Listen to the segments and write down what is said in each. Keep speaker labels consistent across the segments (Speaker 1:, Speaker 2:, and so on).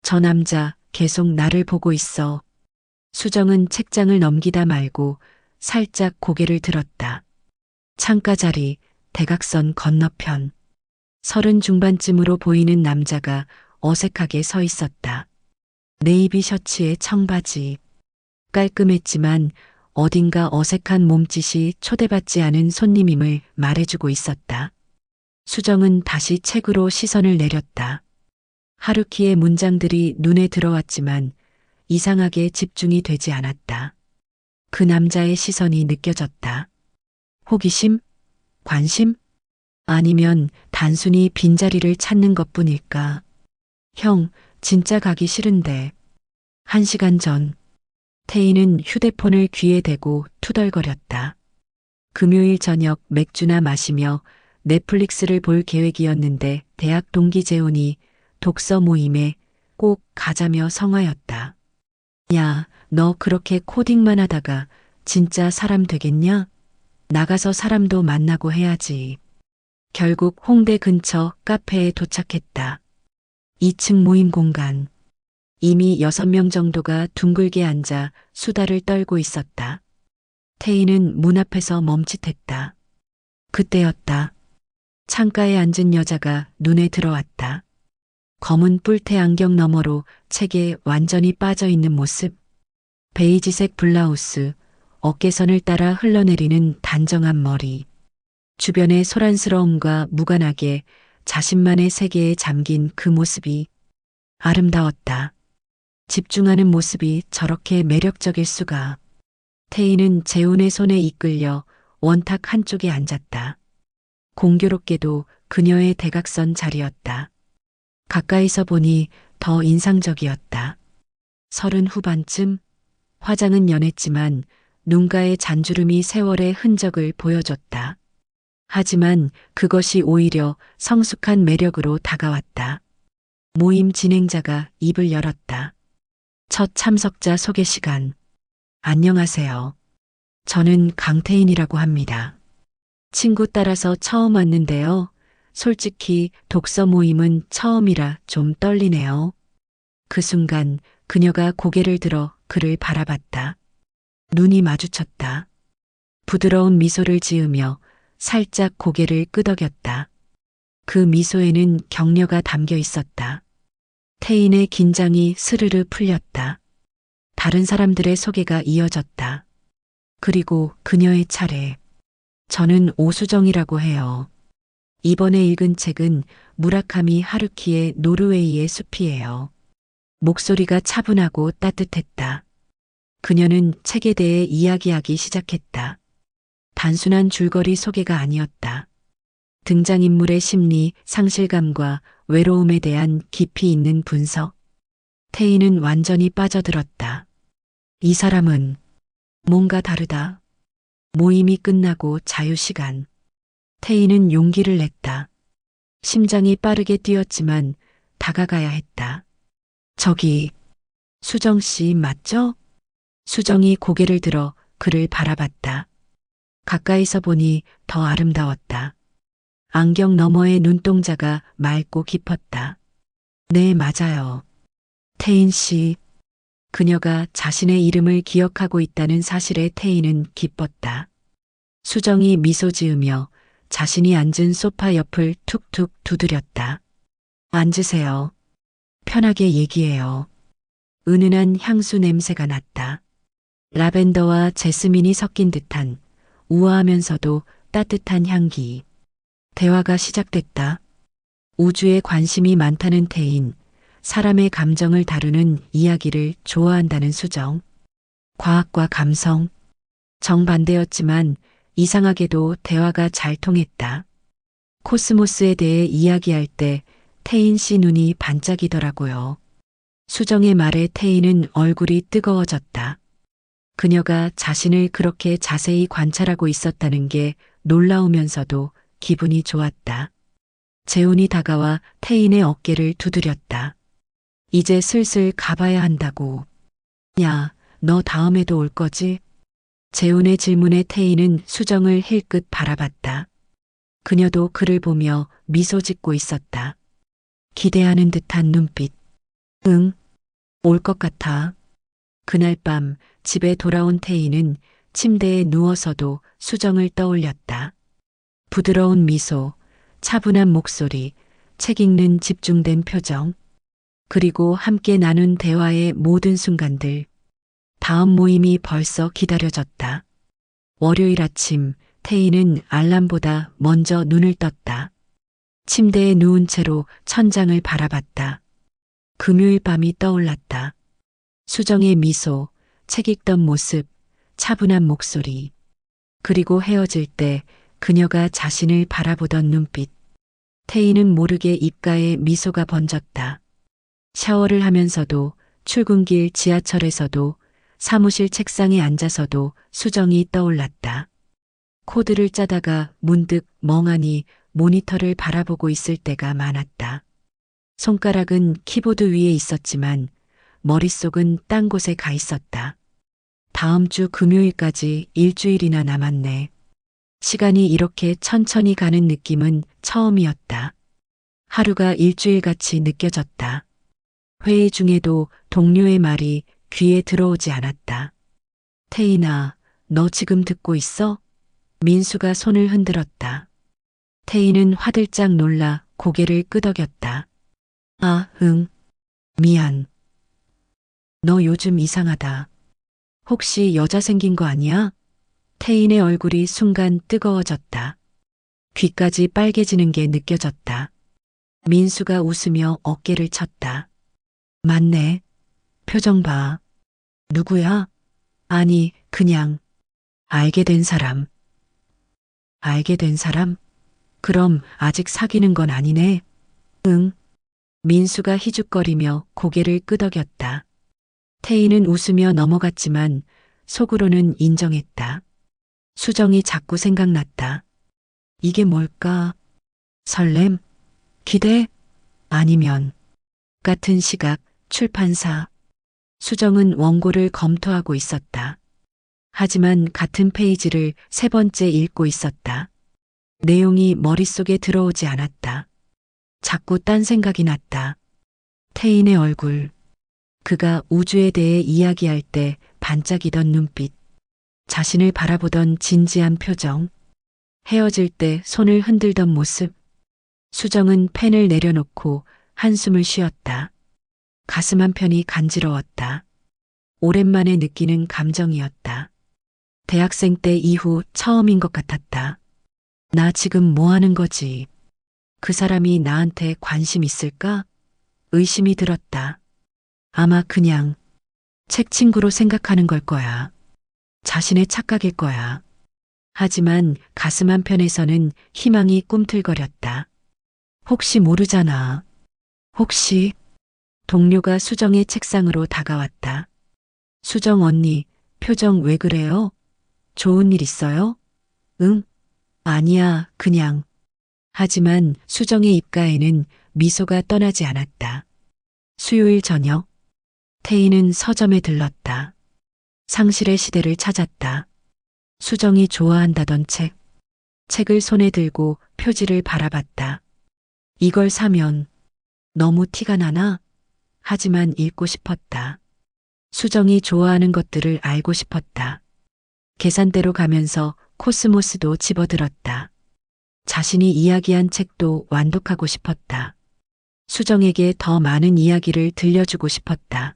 Speaker 1: 저 남자 계속 나를 보고 있어. 수정은 책장을 넘기다 말고 살짝 고개를 들었다. 창가 자리, 대각선 건너편. 30 중반쯤으로 보이는 남자가 어색하게 서 있었다. 네이비 셔츠에 청바지. 깔끔했지만 어딘가 어색한 몸짓이 초대받지 않은 손님임을 말해주고 있었다. 수정은 다시 책으로 시선을 내렸다. 하루키의 문장들이 눈에 들어왔지만 이상하게 집중이 되지 않았다. 그 남자의 시선이 느껴졌다. 호기심? 관심? 아니면 단순히 빈자리를 찾는 것뿐일까? 형, 진짜 가기 싫은데. 1시간 전, 태희는 휴대폰을 귀에 대고 투덜거렸다. 금요일 저녁 맥주나 마시며 넷플릭스를 볼 계획이었는데 대학 동기 재훈이 독서 모임에 꼭 가자며 성화였다. 야, 너 그렇게 코딩만 하다가 진짜 사람 되겠냐? 나가서 사람도 만나고 해야지. 결국 홍대 근처 카페에 도착했다. 2층 모임 공간. 이미 6명 정도가 둥글게 앉아 수다를 떨고 있었다. 태희는 문 앞에서 멈칫했다. 그때였다. 창가에 앉은 여자가 눈에 들어왔다. 검은 뿔테 안경 너머로 책에 완전히 빠져 있는 모습. 베이지색 블라우스, 어깨선을 따라 흘러내리는 단정한 머리. 주변의 소란스러움과 무관하게 자신만의 세계에 잠긴 그 모습이 아름다웠다. 집중하는 모습이 저렇게 매력적일 수가. 태희는 재훈의 손에 이끌려 원탁 한쪽에 앉았다. 공교롭게도 그녀의 대각선 자리였다. 가까이서 보니 더 인상적이었다. 30 후반쯤, 화장은 연했지만 눈가의 잔주름이 세월의 흔적을 보여줬다. 하지만 그것이 오히려 성숙한 매력으로 다가왔다. 모임 진행자가 입을 열었다. 첫 참석자 소개 시간. 안녕하세요. 저는 강태인이라고 합니다. 친구 따라서 처음 왔는데요. 솔직히 독서 모임은 처음이라 좀 떨리네요. 그 순간 그녀가 고개를 들어 그를 바라봤다. 눈이 마주쳤다. 부드러운 미소를 지으며 살짝 고개를 끄덕였다. 그 미소에는 격려가 담겨 있었다. 태인의 긴장이 스르르 풀렸다. 다른 사람들의 소개가 이어졌다. 그리고 그녀의 차례. 저는 오수정이라고 해요. 이번에 읽은 책은 무라카미 하루키의 노르웨이의 숲이에요. 목소리가 차분하고 따뜻했다. 그녀는 책에 대해 이야기하기 시작했다. 단순한 줄거리 소개가 아니었다. 등장인물의 심리, 상실감과 외로움에 대한 깊이 있는 분석. 태희는 완전히 빠져들었다. 이 사람은 뭔가 다르다. 모임이 끝나고 자유시간. 태희는 용기를 냈다. 심장이 빠르게 뛰었지만 다가가야 했다. 저기, 수정 씨 맞죠? 수정이 고개를 들어 그를 바라봤다. 가까이서 보니 더 아름다웠다. 안경 너머의 눈동자가 맑고 깊었다. 네, 맞아요. 태인 씨. 그녀가 자신의 이름을 기억하고 있다는 사실에 태인은 기뻤다. 수정이 미소 지으며 자신이 앉은 소파 옆을 툭툭 두드렸다. 앉으세요. 편하게 얘기해요. 은은한 향수 냄새가 났다. 라벤더와 제스민이 섞인 듯한 우아하면서도 따뜻한 향기. 대화가 시작됐다. 우주에 관심이 많다는 태인, 사람의 감정을 다루는 이야기를 좋아한다는 수정, 과학과 감성. 정반대였지만 이상하게도 대화가 잘 통했다. 코스모스에 대해 이야기할 때 태인 씨 눈이 반짝이더라고요. 수정의 말에 태인은 얼굴이 뜨거워졌다. 그녀가 자신을 그렇게 자세히 관찰하고 있었다는 게 놀라우면서도 기분이 좋았다. 재훈이 다가와 태인의 어깨를 두드렸다. 이제 슬슬 가봐야 한다고. 야, 너 다음에도 올 거지? 재훈의 질문에 태인은 수정을 힐끗 바라봤다. 그녀도 그를 보며 미소 짓고 있었다. 기대하는 듯한 눈빛. 응, 올 것 같아. 그날 밤 집에 돌아온 태희는 침대에 누워서도 수정을 떠올렸다. 부드러운 미소, 차분한 목소리, 책 읽는 집중된 표정, 그리고 함께 나눈 대화의 모든 순간들. 다음 모임이 벌써 기다려졌다. 월요일 아침, 태희는 알람보다 먼저 눈을 떴다. 침대에 누운 채로 천장을 바라봤다. 금요일 밤이 떠올랐다. 수정의 미소, 책 읽던 모습, 차분한 목소리. 그리고 헤어질 때 그녀가 자신을 바라보던 눈빛. 태희는 모르게 입가에 미소가 번졌다. 샤워를 하면서도, 출근길 지하철에서도, 사무실 책상에 앉아서도 수정이 떠올랐다. 코드를 짜다가 문득 멍하니 모니터를 바라보고 있을 때가 많았다. 손가락은 키보드 위에 있었지만 머릿속은 딴 곳에 가 있었다. 다음 주 금요일까지 일주일이나 남았네. 시간이 이렇게 천천히 가는 느낌은 처음이었다. 하루가 일주일같이 느껴졌다. 회의 중에도 동료의 말이 귀에 들어오지 않았다. 태희나, 너 지금 듣고 있어? 민수가 손을 흔들었다. 태희는 화들짝 놀라 고개를 끄덕였다. 아, 응. 미안. 너 요즘 이상하다. 혹시 여자 생긴 거 아니야? 태인의 얼굴이 순간 뜨거워졌다. 귀까지 빨개지는 게 느껴졌다. 민수가 웃으며 어깨를 쳤다. 맞네. 표정 봐. 누구야? 아니, 그냥 알게 된 사람. 알게 된 사람? 그럼 아직 사귀는 건 아니네. 응. 민수가 희죽거리며 고개를 끄덕였다. 태희는 웃으며 넘어갔지만 속으로는 인정했다. 수정이 자꾸 생각났다. 이게 뭘까? 설렘? 기대? 아니면 같은 시각 출판사. 수정은 원고를 검토하고 있었다. 하지만 같은 페이지를 세 번째 읽고 있었다. 내용이 머릿속에 들어오지 않았다. 자꾸 딴 생각이 났다. 태인의 얼굴. 그가 우주에 대해 이야기할 때 반짝이던 눈빛. 자신을 바라보던 진지한 표정. 헤어질 때 손을 흔들던 모습. 수정은 펜을 내려놓고 한숨을 쉬었다. 가슴 한편이 간지러웠다. 오랜만에 느끼는 감정이었다. 대학생 때 이후 처음인 것 같았다. 나 지금 뭐 하는 거지? 그 사람이 나한테 관심 있을까? 의심이 들었다. 아마 그냥 책 친구로 생각하는 걸 거야. 자신의 착각일 거야. 하지만 가슴 한편에서는 희망이 꿈틀거렸다. 혹시 모르잖아. 혹시 동료가 수정의 책상으로 다가왔다. 수정 언니, 표정 왜 그래요? 좋은 일 있어요? 응? 아니야, 그냥. 하지만 수정의 입가에는 미소가 떠나지 않았다. 수요일 저녁, 태희는 서점에 들렀다. 상실의 시대를 찾았다. 수정이 좋아한다던 책. 책을 손에 들고 표지를 바라봤다. 이걸 사면 너무 티가 나나? 하지만 읽고 싶었다. 수정이 좋아하는 것들을 알고 싶었다. 계산대로 가면서 코스모스도 집어들었다. 자신이 이야기한 책도 완독하고 싶었다. 수정에게 더 많은 이야기를 들려주고 싶었다.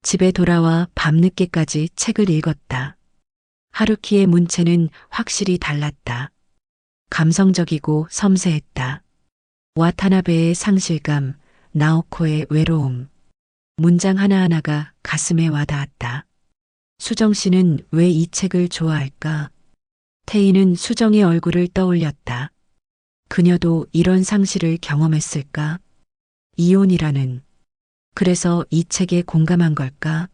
Speaker 1: 집에 돌아와 밤늦게까지 책을 읽었다. 하루키의 문체는 확실히 달랐다. 감성적이고 섬세했다. 와타나베의 상실감, 나오코의 외로움. 문장 하나하나가 가슴에 와닿았다. 수정 씨는 왜 이 책을 좋아할까? 태희는 수정의 얼굴을 떠올렸다. 그녀도 이런 상실을 경험했을까? 이혼이라는. 그래서 이 책에 공감한 걸까?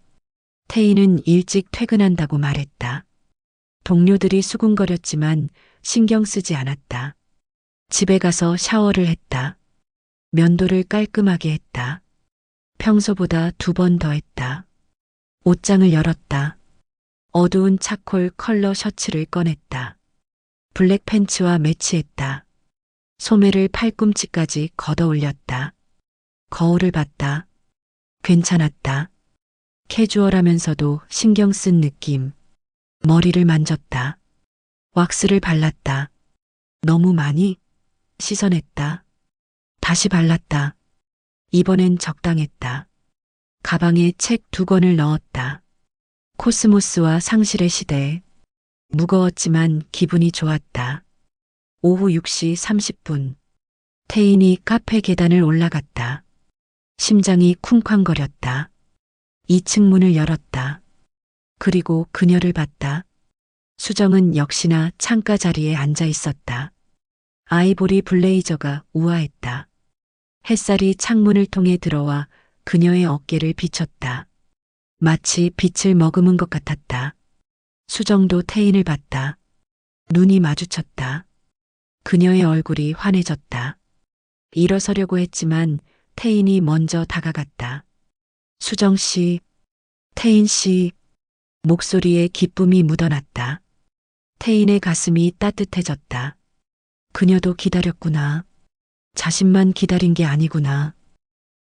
Speaker 1: 태희는 일찍 퇴근한다고 말했다. 동료들이 수군거렸지만 신경 쓰지 않았다. 집에 가서 샤워를 했다. 면도를 깔끔하게 했다. 평소보다 2번 더 했다. 옷장을 열었다. 어두운 차콜 컬러 셔츠를 꺼냈다. 블랙 팬츠와 매치했다. 소매를 팔꿈치까지 걷어 올렸다. 거울을 봤다. 괜찮았다. 캐주얼하면서도 신경 쓴 느낌. 머리를 만졌다. 왁스를 발랐다. 너무 많이 씻어냈다. 다시 발랐다. 이번엔 적당했다. 가방에 책 2권을 넣었다. 코스모스와 상실의 시대. 무거웠지만 기분이 좋았다. 오후 6시 30분. 태인이 카페 계단을 올라갔다. 심장이 쿵쾅거렸다. 2층 문을 열었다. 그리고 그녀를 봤다. 수정은 역시나 창가 자리에 앉아 있었다. 아이보리 블레이저가 우아했다. 햇살이 창문을 통해 들어와 그녀의 어깨를 비쳤다. 마치 빛을 머금은 것 같았다. 수정도 태인을 봤다. 눈이 마주쳤다. 그녀의 얼굴이 환해졌다. 일어서려고 했지만 태인이 먼저 다가갔다. 수정 씨, 태인 씨, 목소리에 기쁨이 묻어났다. 태인의 가슴이 따뜻해졌다. 그녀도 기다렸구나. 자신만 기다린 게 아니구나.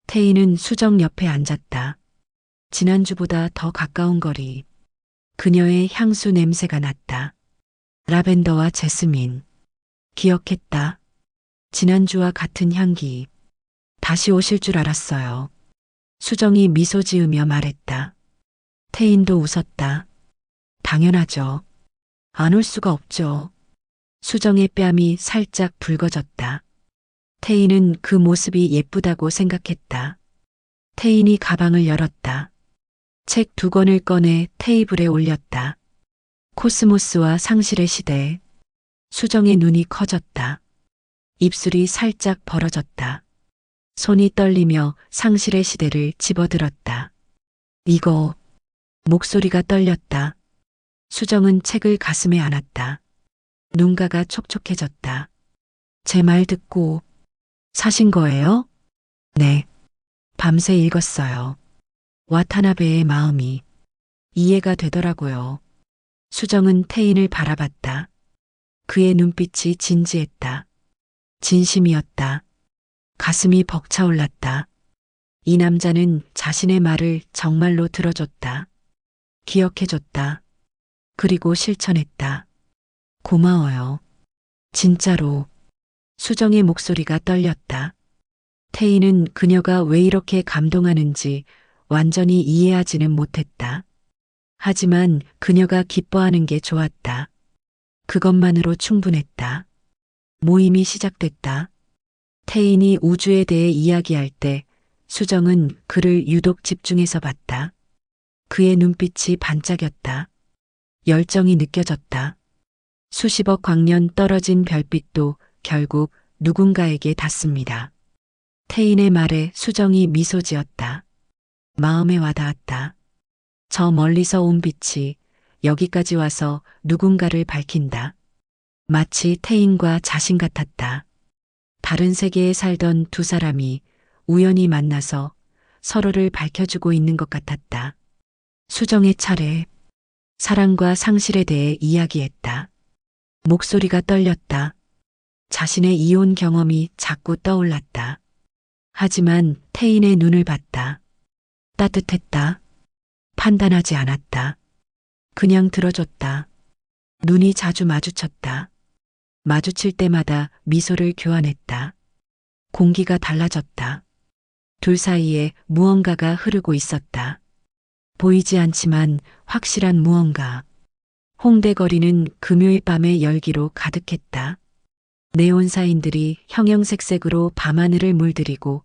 Speaker 1: 태인은 수정 옆에 앉았다. 지난주보다 더 가까운 거리. 그녀의 향수 냄새가 났다. 라벤더와 제스민. 기억했다. 지난주와 같은 향기. 다시 오실 줄 알았어요. 수정이 미소 지으며 말했다. 태인도 웃었다. 당연하죠. 안 올 수가 없죠. 수정의 뺨이 살짝 붉어졌다. 태인은 그 모습이 예쁘다고 생각했다. 태인이 가방을 열었다. 책 2권을 꺼내 테이블에 올렸다. 코스모스와 상실의 시대. 수정의 눈이 커졌다. 입술이 살짝 벌어졌다. 손이 떨리며 상실의 시대를 집어들었다. 이거. 목소리가 떨렸다. 수정은 책을 가슴에 안았다. 눈가가 촉촉해졌다. 제 말 듣고 사신 거예요? 네. 밤새 읽었어요. 와타나베의 마음이 이해가 되더라고요. 수정은 태인을 바라봤다. 그의 눈빛이 진지했다. 진심이었다. 가슴이 벅차올랐다. 이 남자는 자신의 말을 정말로 들어줬다. 기억해줬다. 그리고 실천했다. 고마워요. 진짜로. 수정의 목소리가 떨렸다. 태인은 그녀가 왜 이렇게 감동하는지 완전히 이해하지는 못했다. 하지만 그녀가 기뻐하는 게 좋았다. 그것만으로 충분했다. 모임이 시작됐다. 태인이 우주에 대해 이야기할 때 수정은 그를 유독 집중해서 봤다. 그의 눈빛이 반짝였다. 열정이 느껴졌다. 수십억 광년 떨어진 별빛도 결국 누군가에게 닿습니다. 태인의 말에 수정이 미소 지었다. 마음에 와닿았다. 저 멀리서 온 빛이 여기까지 와서 누군가를 밝힌다. 마치 태인과 자신 같았다. 다른 세계에 살던 두 사람이 우연히 만나서 서로를 밝혀주고 있는 것 같았다. 수정의 차례. 사랑과 상실에 대해 이야기했다. 목소리가 떨렸다. 자신의 이혼 경험이 자꾸 떠올랐다. 하지만 태인의 눈을 봤다. 따뜻했다. 판단하지 않았다. 그냥 들어줬다. 눈이 자주 마주쳤다. 마주칠 때마다 미소를 교환했다. 공기가 달라졌다. 둘 사이에 무언가가 흐르고 있었다. 보이지 않지만 확실한 무언가. 홍대 거리는 금요일 밤의 열기로 가득했다. 네온사인들이 형형색색으로 밤하늘을 물들이고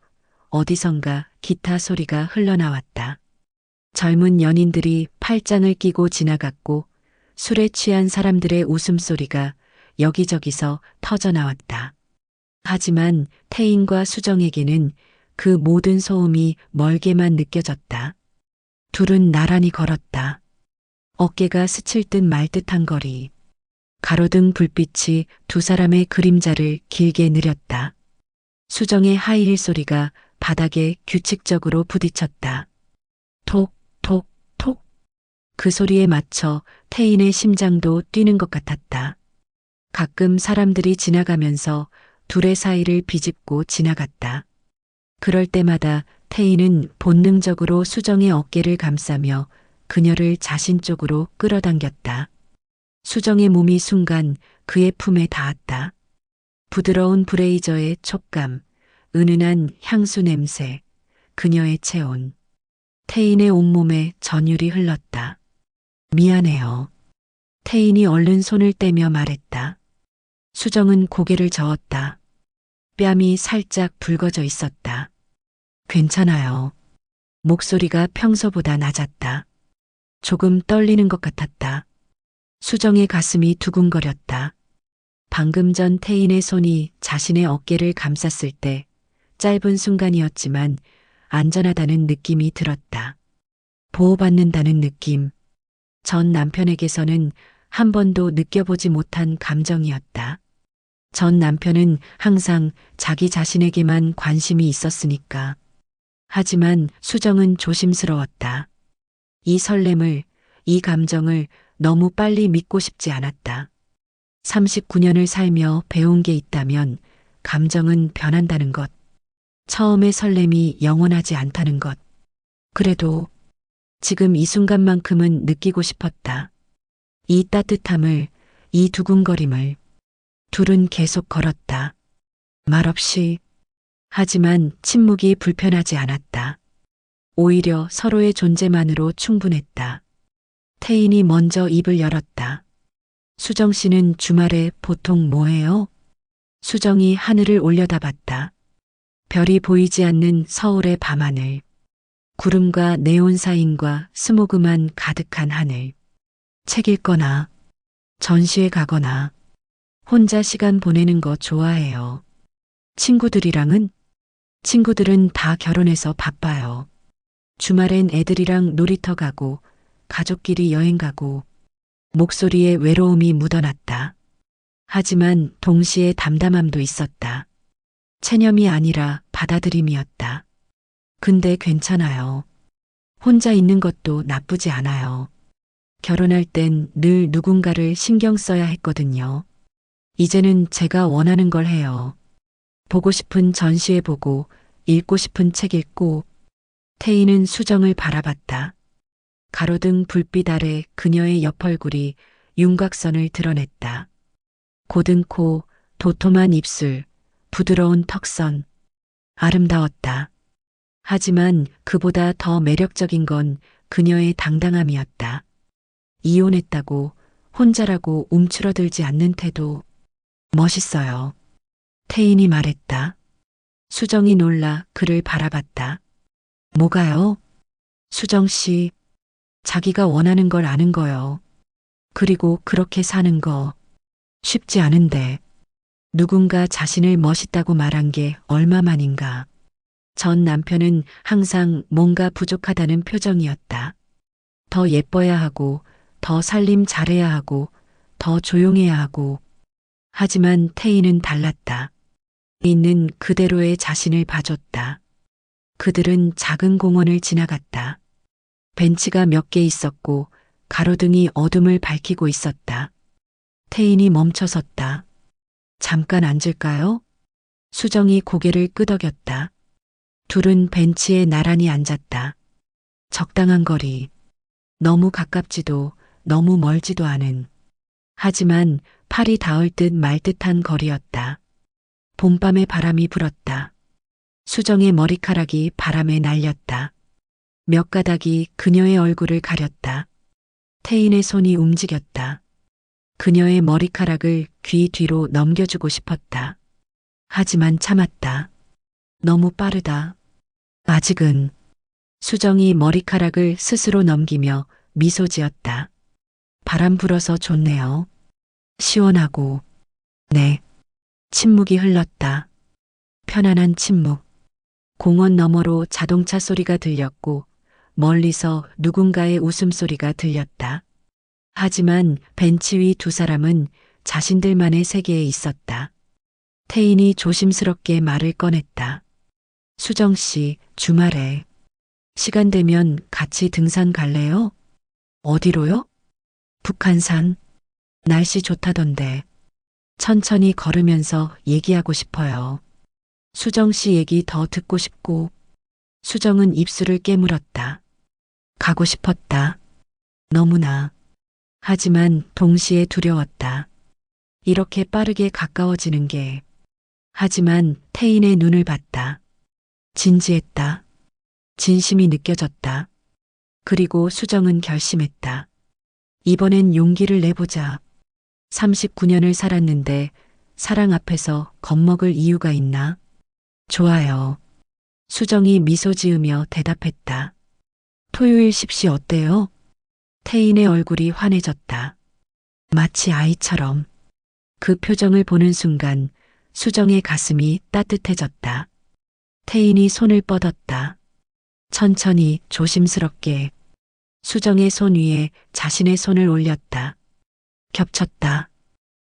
Speaker 1: 어디선가 기타 소리가 흘러나왔다. 젊은 연인들이 팔짱을 끼고 지나갔고 술에 취한 사람들의 웃음소리가 여기저기서 터져나왔다. 하지만 태인과 수정에게는 그 모든 소음이 멀게만 느껴졌다. 둘은 나란히 걸었다. 어깨가 스칠 듯 말 듯한 거리. 가로등 불빛이 두 사람의 그림자를 길게 느렸다. 수정의 하이힐 소리가 바닥에 규칙적으로 부딪혔다. 톡, 톡, 톡. 그 소리에 맞춰 태인의 심장도 뛰는 것 같았다. 가끔 사람들이 지나가면서 둘의 사이를 비집고 지나갔다. 그럴 때마다 태희는 본능적으로 수정의 어깨를 감싸며 그녀를 자신 쪽으로 끌어당겼다. 수정의 몸이 순간 그의 품에 닿았다. 부드러운 브레이저의 촉감, 은은한 향수 냄새, 그녀의 체온. 태인의 온몸에 전율이 흘렀다. 미안해요. 태인이 얼른 손을 떼며 말했다. 수정은 고개를 저었다. 뺨이 살짝 붉어져 있었다. 괜찮아요. 목소리가 평소보다 낮았다. 조금 떨리는 것 같았다. 수정의 가슴이 두근거렸다. 방금 전 태인의 손이 자신의 어깨를 감쌌을 때 짧은 순간이었지만 안전하다는 느낌이 들었다. 보호받는다는 느낌. 전 남편에게서는 한 번도 느껴보지 못한 감정이었다. 전 남편은 항상 자기 자신에게만 관심이 있었으니까. 하지만 수정은 조심스러웠다. 이 설렘을, 이 감정을 너무 빨리 믿고 싶지 않았다. 39년을 살며 배운 게 있다면 감정은 변한다는 것. 처음의 설렘이 영원하지 않다는 것. 그래도 지금 이 순간만큼은 느끼고 싶었다. 이 따뜻함을, 이 두근거림을. 둘은 계속 걸었다. 말없이. 하지만 침묵이 불편하지 않았다. 오히려 서로의 존재만으로 충분했다. 태인이 먼저 입을 열었다. 수정 씨는 주말에 보통 뭐 해요? 수정이 하늘을 올려다봤다. 별이 보이지 않는 서울의 밤하늘. 구름과 네온사인과 스모그만 가득한 하늘. 책 읽거나 전시회 가거나 혼자 시간 보내는 거 좋아해요. 친구들이랑은? 친구들은 다 결혼해서 바빠요. 주말엔 애들이랑 놀이터 가고 가족끼리 여행 가고. 목소리에 외로움이 묻어났다. 하지만 동시에 담담함도 있었다. 체념이 아니라 받아들임이었다. 근데 괜찮아요. 혼자 있는 것도 나쁘지 않아요. 결혼할 땐 늘 누군가를 신경 써야 했거든요. 이제는 제가 원하는 걸 해요. 보고 싶은 전시회 보고, 읽고 싶은 책 읽고. 태희는 수정을 바라봤다. 가로등 불빛 아래 그녀의 옆얼굴이 윤곽선을 드러냈다. 고든 코, 도톰한 입술, 부드러운 턱선. 아름다웠다. 하지만 그보다 더 매력적인 건 그녀의 당당함이었다. 이혼했다고, 혼자라고 움츠러들지 않는 태도. 멋있어요. 태인이 말했다. 수정이 놀라 그를 바라봤다. 뭐가요? 수정 씨, 자기가 원하는 걸 아는 거요. 그리고 그렇게 사는 거 쉽지 않은데 누군가 자신을 멋있다고 말한 게 얼마만인가. 전 남편은 항상 뭔가 부족하다는 표정이었다. 더 예뻐야 하고, 더 살림 잘해야 하고, 더 조용해야 하고. 하지만 태희는 달랐다. 있는 그대로의 자신을 봐줬다. 그들은 작은 공원을 지나갔다. 벤치가 몇 개 있었고 가로등이 어둠을 밝히고 있었다. 태인이 멈춰섰다. 잠깐 앉을까요? 수정이 고개를 끄덕였다. 둘은 벤치에 나란히 앉았다. 적당한 거리. 너무 가깝지도 너무 멀지도 않은. 하지만 팔이 닿을 듯 말 듯한 거리였다. 봄밤의 바람이 불었다. 수정의 머리카락이 바람에 날렸다. 몇 가닥이 그녀의 얼굴을 가렸다. 태인의 손이 움직였다. 그녀의 머리카락을 귀 뒤로 넘겨주고 싶었다. 하지만 참았다. 너무 빠르다. 아직은. 수정이 머리카락을 스스로 넘기며 미소 지었다. 바람 불어서 좋네요. 시원하고. 네. 침묵이 흘렀다. 편안한 침묵. 공원 너머로 자동차 소리가 들렸고 멀리서 누군가의 웃음소리가 들렸다. 하지만 벤치 위 두 사람은 자신들만의 세계에 있었다. 태인이 조심스럽게 말을 꺼냈다. 수정 씨, 주말에 시간 되면 같이 등산 갈래요? 어디로요? 북한산. 날씨 좋다던데. 천천히 걸으면서 얘기하고 싶어요. 수정 씨 얘기 더 듣고 싶고. 수정은 입술을 깨물었다. 가고 싶었다. 너무나. 하지만 동시에 두려웠다. 이렇게 빠르게 가까워지는 게. 하지만 태인의 눈을 봤다. 진지했다. 진심이 느껴졌다. 그리고 수정은 결심했다. 이번엔 용기를 내보자. 39년을 살았는데 사랑 앞에서 겁먹을 이유가 있나? 좋아요. 수정이 미소 지으며 대답했다. 토요일 10시 어때요? 태인의 얼굴이 환해졌다. 마치 아이처럼. 그 표정을 보는 순간 수정의 가슴이 따뜻해졌다. 태인이 손을 뻗었다. 천천히 조심스럽게 수정의 손 위에 자신의 손을 올렸다. 겹쳤다.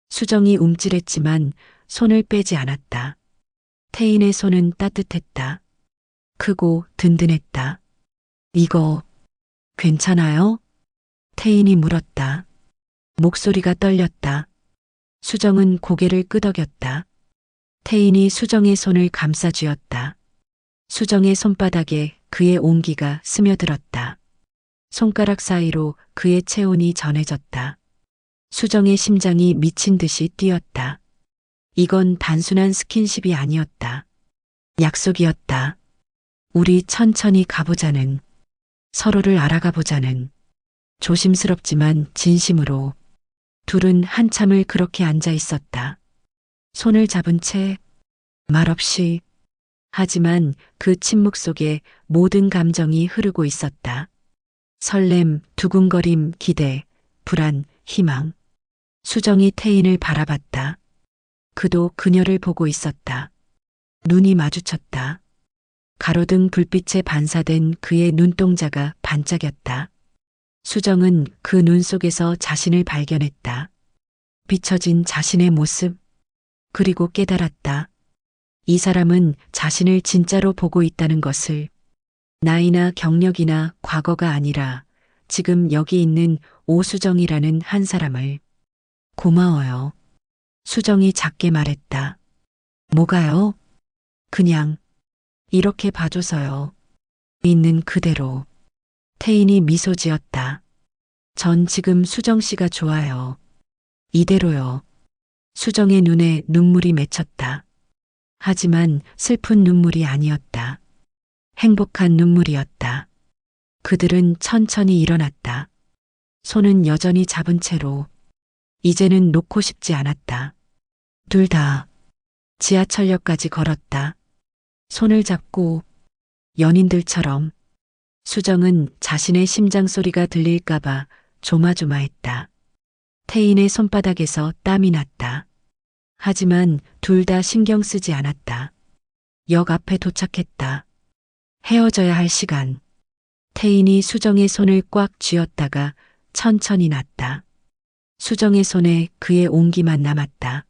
Speaker 1: 수정이 움찔했지만 손을 빼지 않았다. 태인의 손은 따뜻했다. 크고 든든했다. 이거 괜찮아요? 태인이 물었다. 목소리가 떨렸다. 수정은 고개를 끄덕였다. 태인이 수정의 손을 감싸쥐었다. 수정의 손바닥에 그의 온기가 스며들었다. 손가락 사이로 그의 체온이 전해졌다. 수정의 심장이 미친 듯이 뛰었다. 이건 단순한 스킨십이 아니었다. 약속이었다. 우리 천천히 가보자는, 서로를 알아가 보자는, 조심스럽지만 진심으로. 둘은 한참을 그렇게 앉아 있었다. 손을 잡은 채 말없이. 하지만 그 침묵 속에 모든 감정이 흐르고 있었다. 설렘, 두근거림, 기대, 불안, 희망. 수정이 태인을 바라봤다. 그도 그녀를 보고 있었다. 눈이 마주쳤다. 가로등 불빛에 반사된 그의 눈동자가 반짝였다. 수정은 그 눈 속에서 자신을 발견했다. 비춰진 자신의 모습. 그리고 깨달았다. 이 사람은 자신을 진짜로 보고 있다는 것을. 나이나 경력이나 과거가 아니라 지금 여기 있는 오수정이라는 한 사람을. 고마워요. 수정이 작게 말했다. 뭐가요? 그냥 이렇게 봐줘서요. 있는 그대로. 태인이 미소 지었다. 전 지금 수정 씨가 좋아요. 이대로요. 수정의 눈에 눈물이 맺혔다. 하지만 슬픈 눈물이 아니었다. 행복한 눈물이었다. 그들은 천천히 일어났다. 손은 여전히 잡은 채로. 이제는 놓고 싶지 않았다. 둘 다 지하철역까지 걸었다. 손을 잡고 연인들처럼. 수정은 자신의 심장 소리가 들릴까봐 조마조마했다. 태인의 손바닥에서 땀이 났다. 하지만 둘 다 신경 쓰지 않았다. 역 앞에 도착했다. 헤어져야 할 시간. 태인이 수정의 손을 꽉 쥐었다가 천천히 놨다. 수정의 손에 그의 온기만 남았다.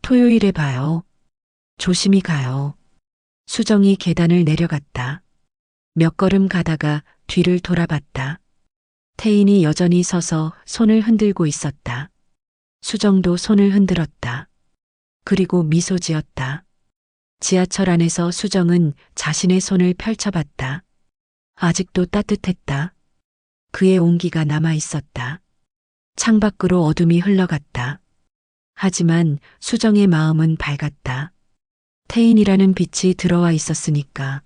Speaker 1: 토요일에 봐요. 조심히 가요. 수정이 계단을 내려갔다. 몇 걸음 가다가 뒤를 돌아봤다. 태인이 여전히 서서 손을 흔들고 있었다. 수정도 손을 흔들었다. 그리고 미소 지었다. 지하철 안에서 수정은 자신의 손을 펼쳐봤다. 아직도 따뜻했다. 그의 온기가 남아 있었다. 창밖으로 어둠이 흘러갔다. 하지만 수정의 마음은 밝았다. 태인이라는 빛이 들어와 있었으니까.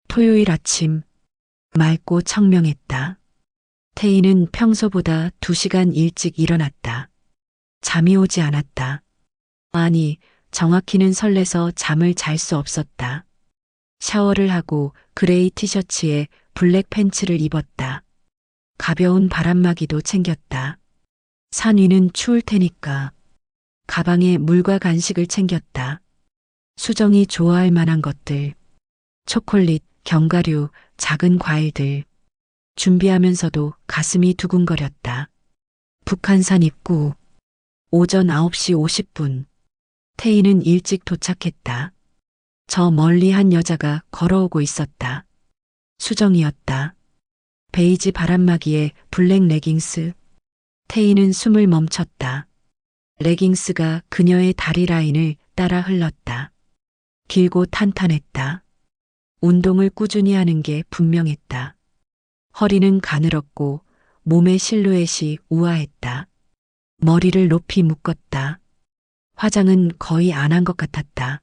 Speaker 1: 토요일 아침, 맑고 청명했다. 태인은 평소보다 2시간 일찍 일어났다. 잠이 오지 않았다. 아니, 정확히는 설레서 잠을 잘 수 없었다. 샤워를 하고 그레이 티셔츠에 블랙 팬츠를 입었다. 가벼운 바람막이도 챙겼다. 산 위는 추울 테니까. 가방에 물과 간식을 챙겼다. 수정이 좋아할 만한 것들. 초콜릿, 견과류, 작은 과일들. 준비하면서도 가슴이 두근거렸다. 북한산 입구. 오전 9시 50분. 태인은 일찍 도착했다. 저 멀리 한 여자가 걸어오고 있었다. 수정이었다. 베이지 바람막이에 블랙 레깅스. 태인은 숨을 멈췄다. 레깅스가 그녀의 다리 라인을 따라 흘렀다. 길고 탄탄했다. 운동을 꾸준히 하는 게 분명했다. 허리는 가늘었고 몸의 실루엣이 우아했다. 머리를 높이 묶었다. 화장은 거의 안 한 것 같았다.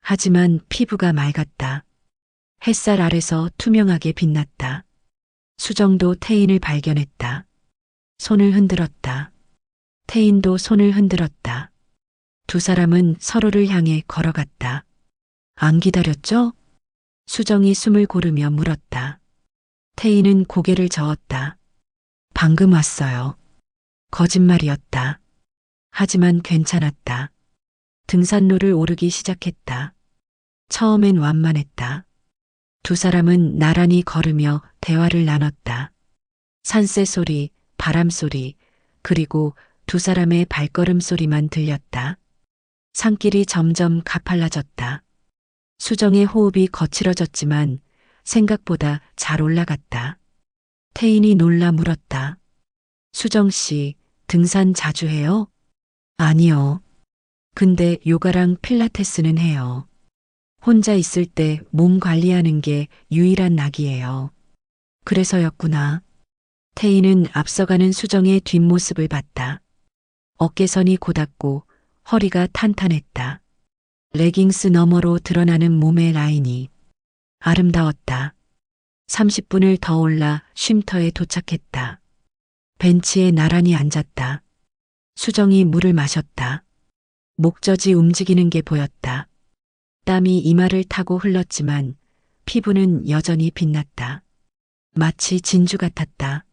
Speaker 1: 하지만 피부가 맑았다. 햇살 아래서 투명하게 빛났다. 수정도 태인을 발견했다. 손을 흔들었다. 태인도 손을 흔들었다. 두 사람은 서로를 향해 걸어갔다. 안 기다렸죠? 수정이 숨을 고르며 물었다. 태인은 고개를 저었다. 방금 왔어요. 거짓말이었다. 하지만 괜찮았다. 등산로를 오르기 시작했다. 처음엔 완만했다. 두 사람은 나란히 걸으며 대화를 나눴다. 산새 소리, 바람 소리, 그리고 두 사람의 발걸음 소리만 들렸다. 산길이 점점 가팔라졌다. 수정의 호흡이 거칠어졌지만 생각보다 잘 올라갔다. 태인이 놀라 물었다. 수정 씨, 등산 자주 해요? 아니요. 근데 요가랑 필라테스는 해요. 혼자 있을 때 몸 관리하는 게 유일한 낙이에요. 그래서였구나. 태희는 앞서가는 수정의 뒷모습을 봤다. 어깨선이 고닫고 허리가 탄탄했다. 레깅스 너머로 드러나는 몸의 라인이 아름다웠다. 30분을 더 올라 쉼터에 도착했다. 벤치에 나란히 앉았다. 수정이 물을 마셨다. 목젖이 움직이는 게 보였다. 땀이 이마를 타고 흘렀지만 피부는 여전히 빛났다. 마치 진주 같았다.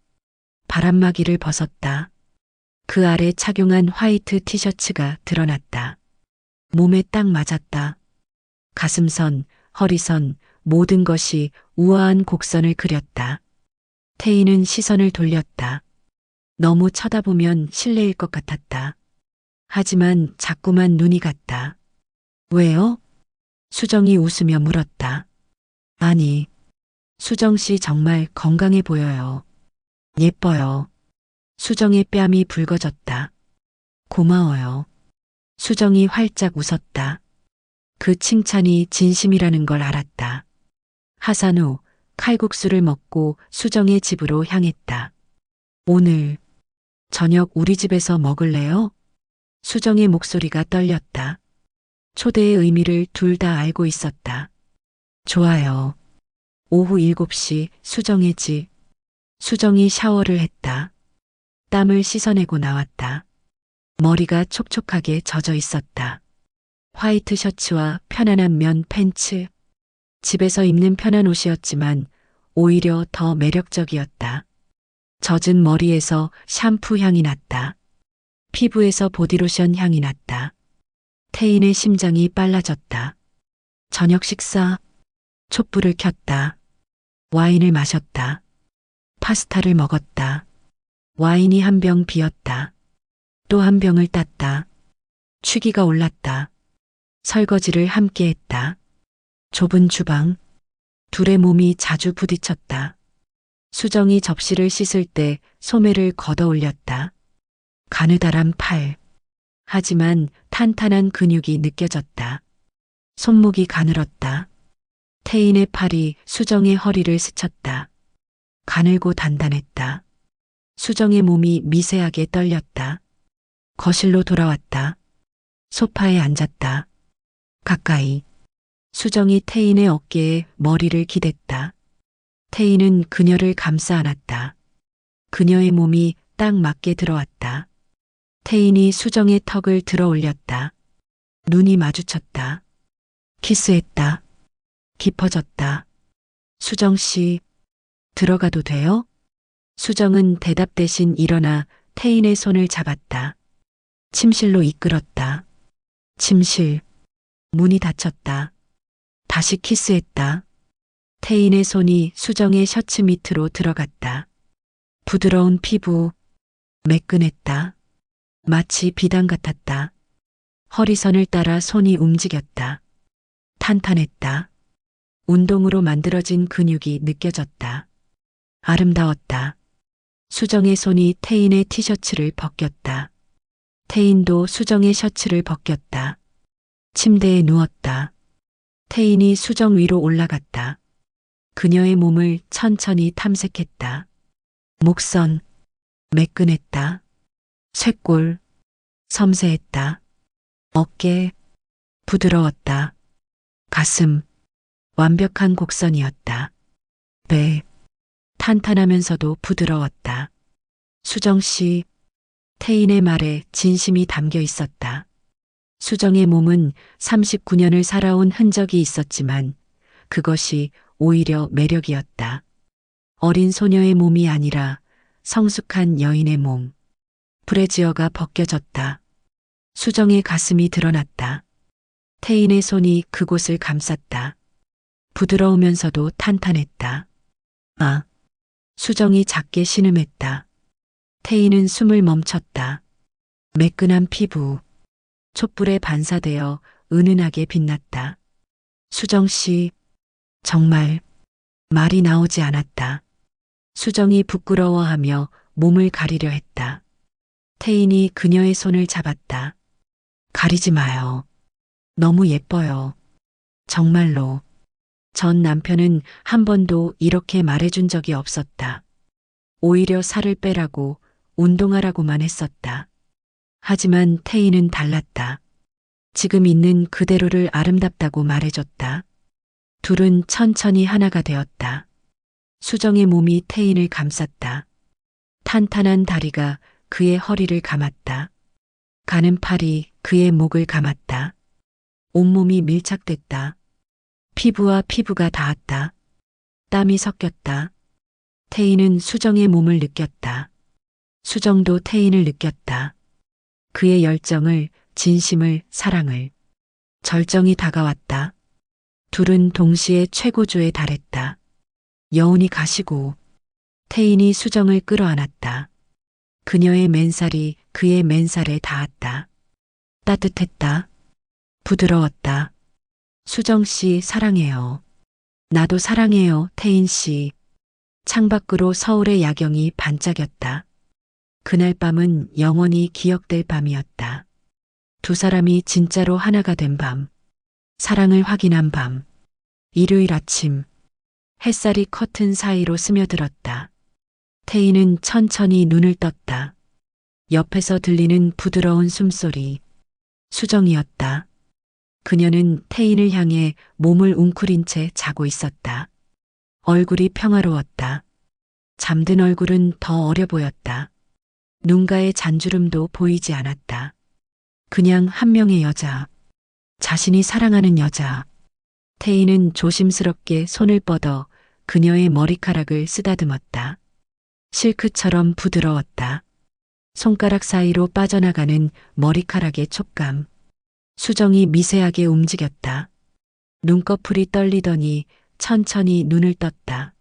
Speaker 1: 바람막이를 벗었다. 그 아래 착용한 화이트 티셔츠가 드러났다. 몸에 딱 맞았다. 가슴선, 허리선, 모든 것이 우아한 곡선을 그렸다. 태희는 시선을 돌렸다. 너무 쳐다보면 실례일 것 같았다. 하지만 자꾸만 눈이 갔다. 왜요? 수정이 웃으며 물었다. 아니, 수정 씨 정말 건강해 보여요. 예뻐요. 수정의 뺨이 붉어졌다. 고마워요. 수정이 활짝 웃었다. 그 칭찬이 진심이라는 걸 알았다. 하산 후 칼국수를 먹고 수정의 집으로 향했다. 오늘 저녁 우리 집에서 먹을래요? 수정의 목소리가 떨렸다. 초대의 의미를 둘 다 알고 있었다. 좋아요. 오후 7시 수정의 집. 수정이 샤워를 했다. 땀을 씻어내고 나왔다. 머리가 촉촉하게 젖어 있었다. 화이트 셔츠와 편안한 면 팬츠. 집에서 입는 편한 옷이었지만 오히려 더 매력적이었다. 젖은 머리에서 샴푸 향이 났다. 피부에서 보디로션 향이 났다. 태인의 심장이 빨라졌다. 저녁 식사. 촛불을 켰다. 와인을 마셨다. 파스타를 먹었다. 와인이 한 병 비었다. 또 한 병을 땄다. 취기가 올랐다. 설거지를 함께 했다. 좁은 주방. 둘의 몸이 자주 부딪혔다. 수정이 접시를 씻을 때 소매를 걷어 올렸다. 가느다란 팔. 하지만 탄탄한 근육이 느껴졌다. 손목이 가늘었다. 태인의 팔이 수정의 허리를 스쳤다. 가늘고 단단했다. 수정의 몸이 미세하게 떨렸다. 거실로 돌아왔다. 소파에 앉았다. 가까이. 수정이 태인의 어깨에 머리를 기댔다. 태인은 그녀를 감싸 안았다. 그녀의 몸이 딱 맞게 들어왔다. 태인이 수정의 턱을 들어 올렸다. 눈이 마주쳤다. 키스했다. 깊어졌다. 수정 씨, 들어가도 돼요? 수정은 대답 대신 일어나 태인의 손을 잡았다. 침실로 이끌었다. 침실. 문이 닫혔다. 다시 키스했다. 태인의 손이 수정의 셔츠 밑으로 들어갔다. 부드러운 피부, 매끈했다. 마치 비단 같았다. 허리선을 따라 손이 움직였다. 탄탄했다. 운동으로 만들어진 근육이 느껴졌다. 아름다웠다. 수정의 손이 태인의 티셔츠를 벗겼다. 태인도 수정의 셔츠를 벗겼다. 침대에 누웠다. 태인이 수정 위로 올라갔다. 그녀의 몸을 천천히 탐색했다. 목선, 매끈했다. 쇄골, 섬세했다. 어깨, 부드러웠다. 가슴, 완벽한 곡선이었다. 배, 탄탄하면서도 부드러웠다. 수정 씨, 태인의 말에 진심이 담겨 있었다. 수정의 몸은 39년을 살아온 흔적이 있었지만 그것이 오히려 매력이었다. 어린 소녀의 몸이 아니라 성숙한 여인의 몸. 브래지어가 벗겨졌다. 수정의 가슴이 드러났다. 태인의 손이 그곳을 감쌌다. 부드러우면서도 탄탄했다. 아, 수정이 작게 신음했다. 태인은 숨을 멈췄다. 매끈한 피부, 촛불에 반사되어 은은하게 빛났다. 수정 씨, 정말 말이 나오지 않았다. 수정이 부끄러워하며 몸을 가리려 했다. 태인이 그녀의 손을 잡았다. 가리지 마요. 너무 예뻐요. 정말로. 전 남편은 한 번도 이렇게 말해준 적이 없었다. 오히려 살을 빼라고 운동하라고만 했었다. 하지만 태인은 달랐다. 지금 있는 그대로를 아름답다고 말해줬다. 둘은 천천히 하나가 되었다. 수정의 몸이 태인을 감쌌다. 탄탄한 다리가 그의 허리를 감았다. 가는 팔이 그의 목을 감았다. 온몸이 밀착됐다. 피부와 피부가 닿았다. 땀이 섞였다. 태인은 수정의 몸을 느꼈다. 수정도 태인을 느꼈다. 그의 열정을, 진심을, 사랑을. 절정이 다가왔다. 둘은 동시에 최고조에 달했다. 여운이 가시고 태인이 수정을 끌어안았다. 그녀의 맨살이 그의 맨살에 닿았다. 따뜻했다. 부드러웠다. 수정 씨 사랑해요. 나도 사랑해요, 태인 씨. 창밖으로 서울의 야경이 반짝였다. 그날 밤은 영원히 기억될 밤이었다. 두 사람이 진짜로 하나가 된 밤. 사랑을 확인한 밤. 일요일 아침. 햇살이 커튼 사이로 스며들었다. 태인은 천천히 눈을 떴다. 옆에서 들리는 부드러운 숨소리. 수정이었다. 그녀는 태인을 향해 몸을 웅크린 채 자고 있었다. 얼굴이 평화로웠다. 잠든 얼굴은 더 어려 보였다. 눈가의 잔주름도 보이지 않았다. 그냥 한 명의 여자. 자신이 사랑하는 여자. 태인은 조심스럽게 손을 뻗어 그녀의 머리카락을 쓰다듬었다. 실크처럼 부드러웠다. 손가락 사이로 빠져나가는 머리카락의 촉감. 수정이 미세하게 움직였다. 눈꺼풀이 떨리더니 천천히 눈을 떴다.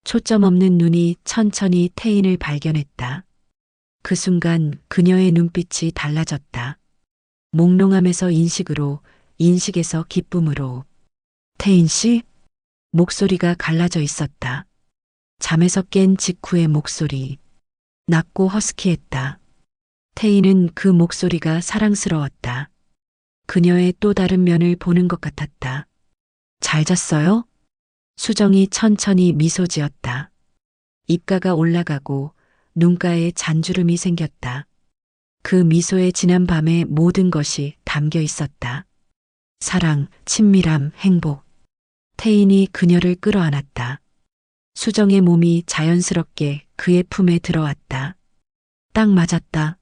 Speaker 1: 초점 없는 눈이 천천히 태인을 발견했다. 그 순간 그녀의 눈빛이 달라졌다. 몽롱함에서 인식으로, 인식에서 기쁨으로. 태인 씨? 목소리가 갈라져 있었다. 잠에서 깬 직후의 목소리. 낮고 허스키했다. 태인은 그 목소리가 사랑스러웠다. 그녀의 또 다른 면을 보는 것 같았다. 잘 잤어요? 수정이 천천히 미소 지었다. 입가가 올라가고 눈가에 잔주름이 생겼다. 그 미소에 지난 밤의 모든 것이 담겨 있었다. 사랑, 친밀함, 행복. 태인이 그녀를 끌어안았다. 수정의 몸이 자연스럽게 그의 품에 들어왔다. 딱 맞았다.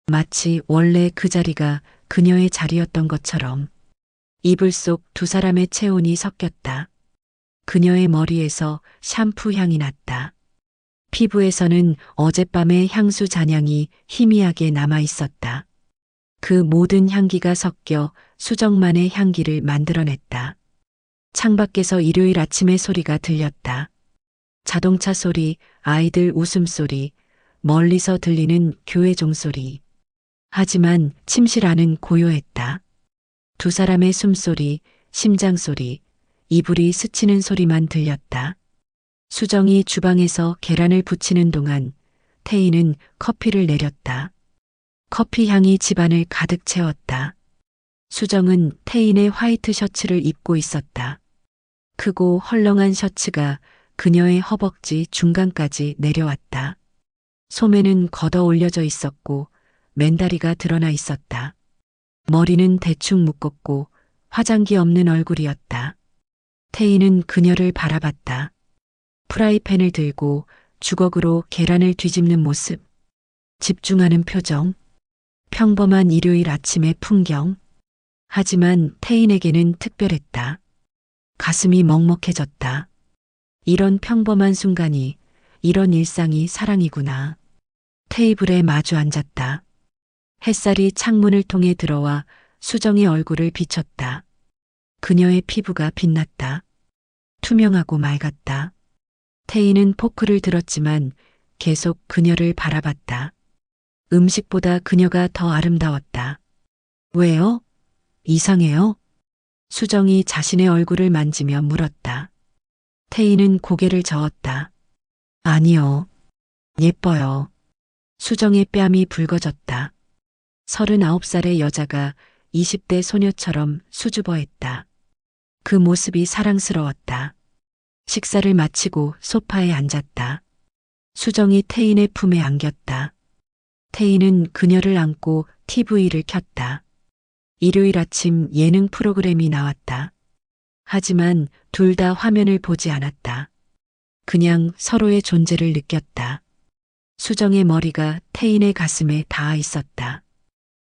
Speaker 1: 마치 원래 그 자리가 그녀의 자리였던 것처럼. 이불 속 두 사람의 체온이 섞였다. 그녀의 머리에서 샴푸 향이 났다. 피부에서는 어젯밤의 향수 잔향이 희미하게 남아 있었다. 그 모든 향기가 섞여 수정만의 향기를 만들어냈다. 창밖에서 일요일 아침의 소리가 들렸다. 자동차 소리, 아이들 웃음소리, 멀리서 들리는 교회 종소리. 하지만 침실 안은 고요했다. 두 사람의 숨소리, 심장소리, 이불이 스치는 소리만 들렸다. 수정이 주방에서 계란을 부치는 동안 태희는 커피를 내렸다. 커피 향이 집안을 가득 채웠다. 수정은 태인의 화이트 셔츠를 입고 있었다. 크고 헐렁한 셔츠가 그녀의 허벅지 중간까지 내려왔다. 소매는 걷어 올려져 있었고 맨다리가 드러나 있었다. 머리는 대충 묶었고 화장기 없는 얼굴이었다. 태인은 그녀를 바라봤다. 프라이팬을 들고 주걱으로 계란을 뒤집는 모습, 집중하는 표정, 평범한 일요일 아침의 풍경. 하지만 태인에게는 특별했다. 가슴이 먹먹해졌다. 이런 평범한 순간이, 이런 일상이 사랑이구나. 테이블에 마주 앉았다. 햇살이 창문을 통해 들어와 수정의 얼굴을 비쳤다. 그녀의 피부가 빛났다. 투명하고 맑았다. 태희는 포크를 들었지만 계속 그녀를 바라봤다. 음식보다 그녀가 더 아름다웠다. 왜요? 이상해요? 수정이 자신의 얼굴을 만지며 물었다. 태희는 고개를 저었다. 아니요. 예뻐요. 수정의 뺨이 붉어졌다. 39살의 여자가 20대 소녀처럼 수줍어했다. 그 모습이 사랑스러웠다. 식사를 마치고 소파에 앉았다. 수정이 태인의 품에 안겼다. 태인은 그녀를 안고 TV를 켰다. 일요일 아침 예능 프로그램이 나왔다. 하지만 둘 다 화면을 보지 않았다. 그냥 서로의 존재를 느꼈다. 수정의 머리가 태인의 가슴에 닿아 있었다.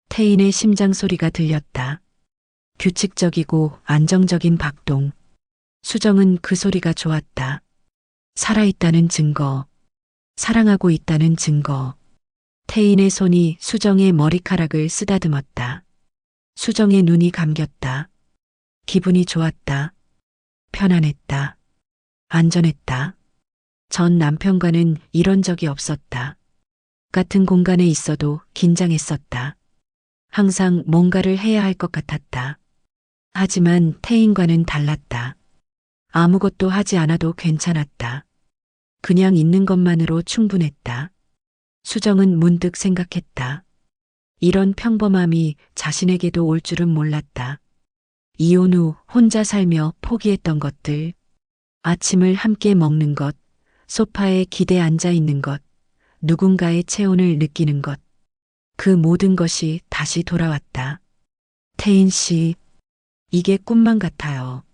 Speaker 1: 태인의 심장 소리가 들렸다. 규칙적이고 안정적인 박동. 수정은 그 소리가 좋았다. 살아있다는 증거. 사랑하고 있다는 증거. 태인의 손이 수정의 머리카락을 쓰다듬었다. 수정의 눈이 감겼다. 기분이 좋았다. 편안했다. 안전했다. 전 남편과는 이런 적이 없었다. 같은 공간에 있어도 긴장했었다. 항상 뭔가를 해야 할 것 같았다. 하지만 태인과는 달랐다. 아무것도 하지 않아도 괜찮았다. 그냥 있는 것만으로 충분했다. 수정은 문득 생각했다. 이런 평범함이 자신에게도 올 줄은 몰랐다. 이혼 후 혼자 살며 포기했던 것들, 아침을 함께 먹는 것, 소파에 기대 앉아 있는 것, 누군가의 체온을 느끼는 것, 그 모든 것이 다시 돌아왔다. 태인 씨, 이게 꿈만 같아요.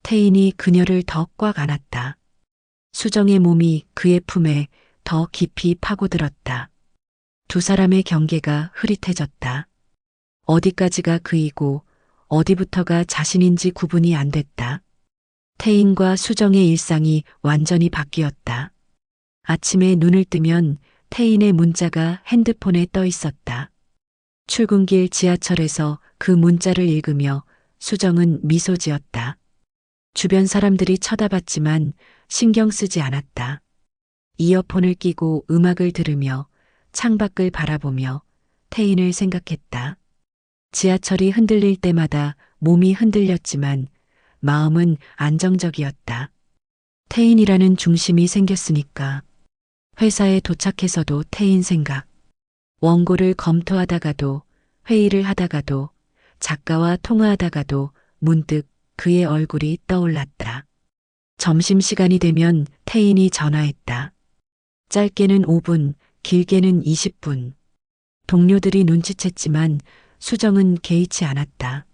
Speaker 1: 태인이 그녀를 더 꽉 안았다. 수정의 몸이 그의 품에 더 깊이 파고들었다. 두 사람의 경계가 흐릿해졌다. 어디까지가 그이고 어디부터가 자신인지 구분이 안 됐다. 태인과 수정의 일상이 완전히 바뀌었다. 아침에 눈을 뜨면 태인의 문자가 핸드폰에 떠 있었다. 출근길 지하철에서 그 문자를 읽으며 수정은 미소 지었다. 주변 사람들이 쳐다봤지만 신경 쓰지 않았다. 이어폰을 끼고 음악을 들으며 창밖을 바라보며 태인을 생각했다. 지하철이 흔들릴 때마다 몸이 흔들렸지만 마음은 안정적이었다. 태인이라는 중심이 생겼으니까. 회사에 도착해서도 태인 생각. 원고를 검토하다가도, 회의를 하다가도, 작가와 통화하다가도 문득 그의 얼굴이 떠올랐다. 점심시간이 되면 태인이 전화했다. 짧게는 5분, 길게는 20분. 동료들이 눈치챘지만 수정은 개의치 않았다.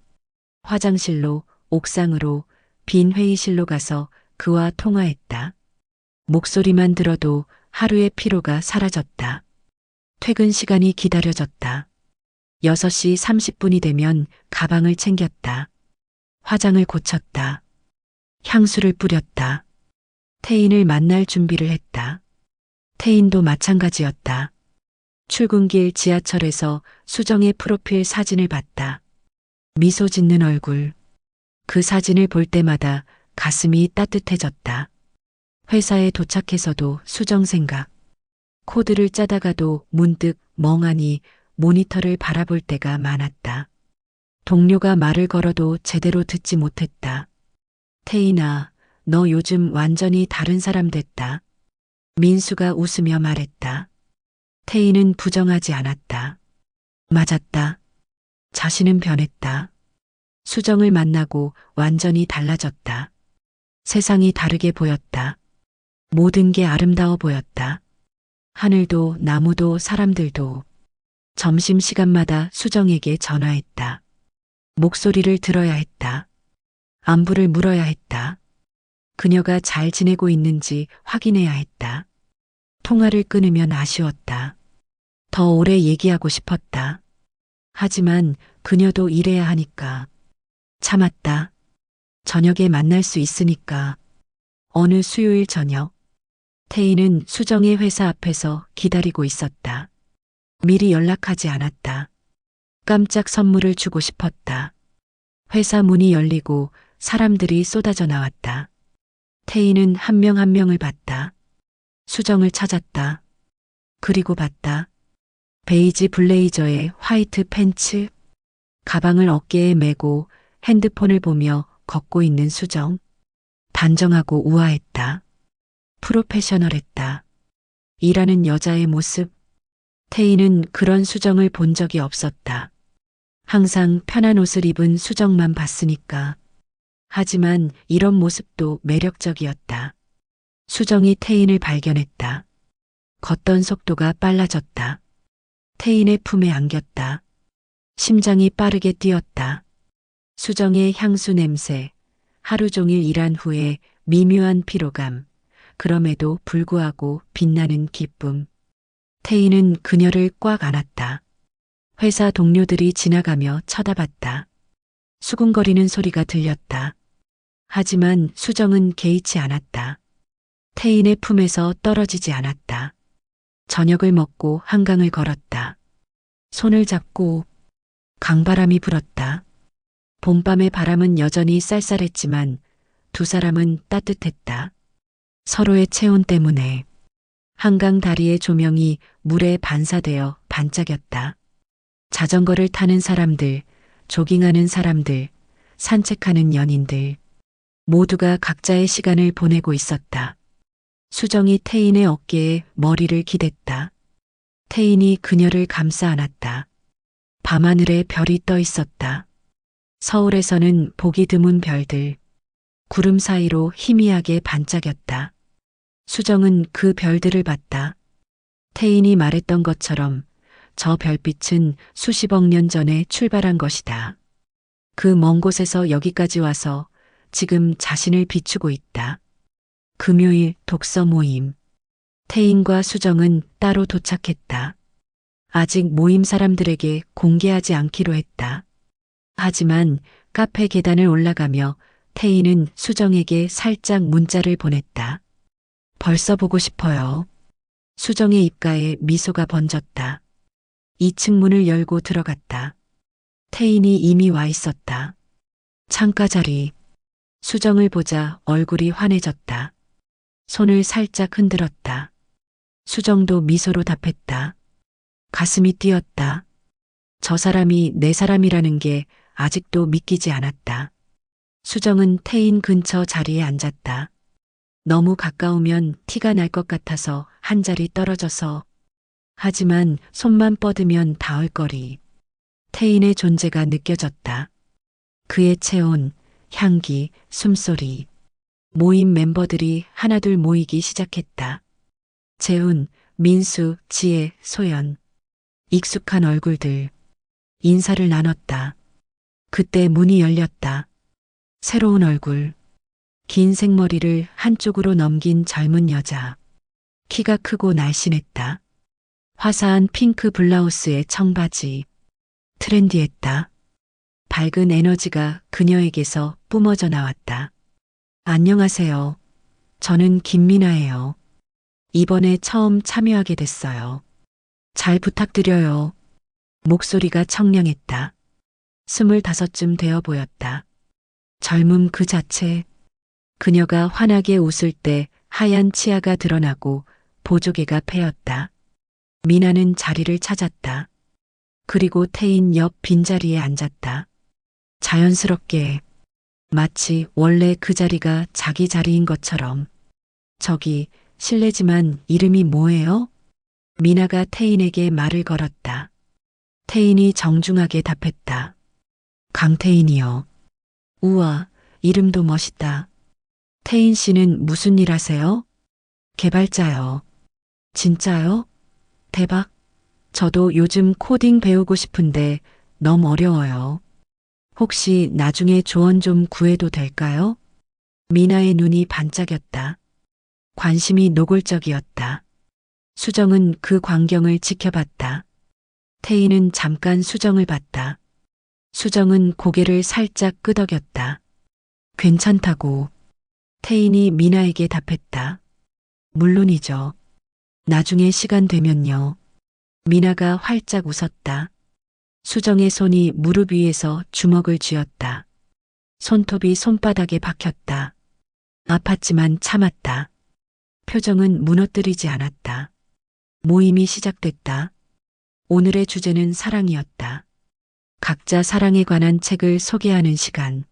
Speaker 1: 화장실로, 옥상으로, 빈 회의실로 가서 그와 통화했다. 목소리만 들어도 하루의 피로가 사라졌다. 퇴근 시간이 기다려졌다. 6시 30분이 되면 가방을 챙겼다. 화장을 고쳤다. 향수를 뿌렸다. 태인을 만날 준비를 했다. 태인도 마찬가지였다. 출근길 지하철에서 수정의 프로필 사진을 봤다. 미소 짓는 얼굴. 그 사진을 볼 때마다 가슴이 따뜻해졌다. 회사에 도착해서도 수정 생각. 코드를 짜다가도 문득 멍하니 모니터를 바라볼 때가 많았다. 동료가 말을 걸어도 제대로 듣지 못했다. 태인아, 너 요즘 완전히 다른 사람 됐다. 민수가 웃으며 말했다. 태인은 부정하지 않았다. 맞았다. 자신은 변했다. 수정을 만나고 완전히 달라졌다. 세상이 다르게 보였다. 모든 게 아름다워 보였다. 하늘도 나무도 사람들도. 점심시간마다 수정에게 전화했다. 목소리를 들어야 했다. 안부를 물어야 했다. 그녀가 잘 지내고 있는지 확인해야 했다. 통화를 끊으면 아쉬웠다. 더 오래 얘기하고 싶었다. 하지만 그녀도 일해야 하니까. 참았다. 저녁에 만날 수 있으니까. 어느 수요일 저녁, 태희는 수정의 회사 앞에서 기다리고 있었다. 미리 연락하지 않았다. 깜짝 선물을 주고 싶었다. 회사 문이 열리고 사람들이 쏟아져 나왔다. 태희는 한 명 한 명을 봤다. 수정을 찾았다. 그리고 봤다. 베이지 블레이저에 화이트 팬츠, 가방을 어깨에 메고 핸드폰을 보며 걷고 있는 수정. 단정하고 우아했다. 프로페셔널했다. 일하는 여자의 모습. 태희는 그런 수정을 본 적이 없었다. 항상 편한 옷을 입은 수정만 봤으니까. 하지만 이런 모습도 매력적이었다. 수정이 태인을 발견했다. 걷던 속도가 빨라졌다. 태인의 품에 안겼다. 심장이 빠르게 뛰었다. 수정의 향수 냄새, 하루 종일 일한 후에 미묘한 피로감, 그럼에도 불구하고 빛나는 기쁨. 태인은 그녀를 꽉 안았다. 회사 동료들이 지나가며 쳐다봤다. 수군거리는 소리가 들렸다. 하지만 수정은 개의치 않았다. 태인의 품에서 떨어지지 않았다. 저녁을 먹고 한강을 걸었다. 손을 잡고 강바람이 불었다. 봄밤의 바람은 여전히 쌀쌀했지만 두 사람은 따뜻했다. 서로의 체온 때문에. 한강 다리의 조명이 물에 반사되어 반짝였다. 자전거를 타는 사람들, 조깅하는 사람들, 산책하는 연인들. 모두가 각자의 시간을 보내고 있었다. 수정이 태인의 어깨에 머리를 기댔다. 태인이 그녀를 감싸 안았다. 밤하늘에 별이 떠 있었다. 서울에서는 보기 드문 별들. 구름 사이로 희미하게 반짝였다. 수정은 그 별들을 봤다. 태인이 말했던 것처럼 저 별빛은 수십억 년 전에 출발한 것이다. 그 먼 곳에서 여기까지 와서 지금 자신을 비추고 있다. 금요일 독서 모임. 태인과 수정은 따로 도착했다. 아직 모임 사람들에게 공개하지 않기로 했다. 하지만 카페 계단을 올라가며 태인은 수정에게 살짝 문자를 보냈다. 벌써 보고 싶어요. 수정의 입가에 미소가 번졌다. 2층 문을 열고 들어갔다. 태인이 이미 와 있었다. 창가 자리. 수정을 보자 얼굴이 환해졌다. 손을 살짝 흔들었다. 수정도 미소로 답했다. 가슴이 뛰었다. 저 사람이 내 사람이라는 게 아직도 믿기지 않았다. 수정은 태인 근처 자리에 앉았다. 너무 가까우면 티가 날 것 같아서 한 자리 떨어져서. 하지만 손만 뻗으면 닿을 거리. 태인의 존재가 느껴졌다. 그의 체온, 향기, 숨소리. 모임 멤버들이 하나둘 모이기 시작했다. 재훈, 민수, 지혜, 소연. 익숙한 얼굴들. 인사를 나눴다. 그때 문이 열렸다. 새로운 얼굴. 긴 생머리를 한쪽으로 넘긴 젊은 여자. 키가 크고 날씬했다. 화사한 핑크 블라우스에 청바지. 트렌디했다. 밝은 에너지가 그녀에게서 뿜어져 나왔다. 안녕하세요. 저는 김미나예요. 이번에 처음 참여하게 됐어요. 잘 부탁드려요. 목소리가 청량했다. 25쯤 되어 보였다. 젊음 그 자체. 그녀가 환하게 웃을 때 하얀 치아가 드러나고 보조개가 패였다. 미나는 자리를 찾았다. 그리고 태인 옆 빈자리에 앉았다. 자연스럽게. 마치 원래 그 자리가 자기 자리인 것처럼. 저기, 실례지만 이름이 뭐예요? 미나가 태인에게 말을 걸었다. 태인이 정중하게 답했다. 강태인이요. 우와, 이름도 멋있다. 태인 씨는 무슨 일 하세요? 개발자요. 진짜요? 대박. 저도 요즘 코딩 배우고 싶은데 너무 어려워요. 혹시 나중에 조언 좀 구해도 될까요? 미나의 눈이 반짝였다. 관심이 노골적이었다. 수정은 그 광경을 지켜봤다. 태희는 잠깐 수정을 봤다. 수정은 고개를 살짝 끄덕였다. 괜찮다고. 태인이 미나에게 답했다. 물론이죠. 나중에 시간 되면요. 미나가 활짝 웃었다. 수정의 손이 무릎 위에서 주먹을 쥐었다. 손톱이 손바닥에 박혔다. 아팠지만 참았다. 표정은 무너뜨리지 않았다. 모임이 시작됐다. 오늘의 주제는 사랑이었다. 각자 사랑에 관한 책을 소개하는 시간.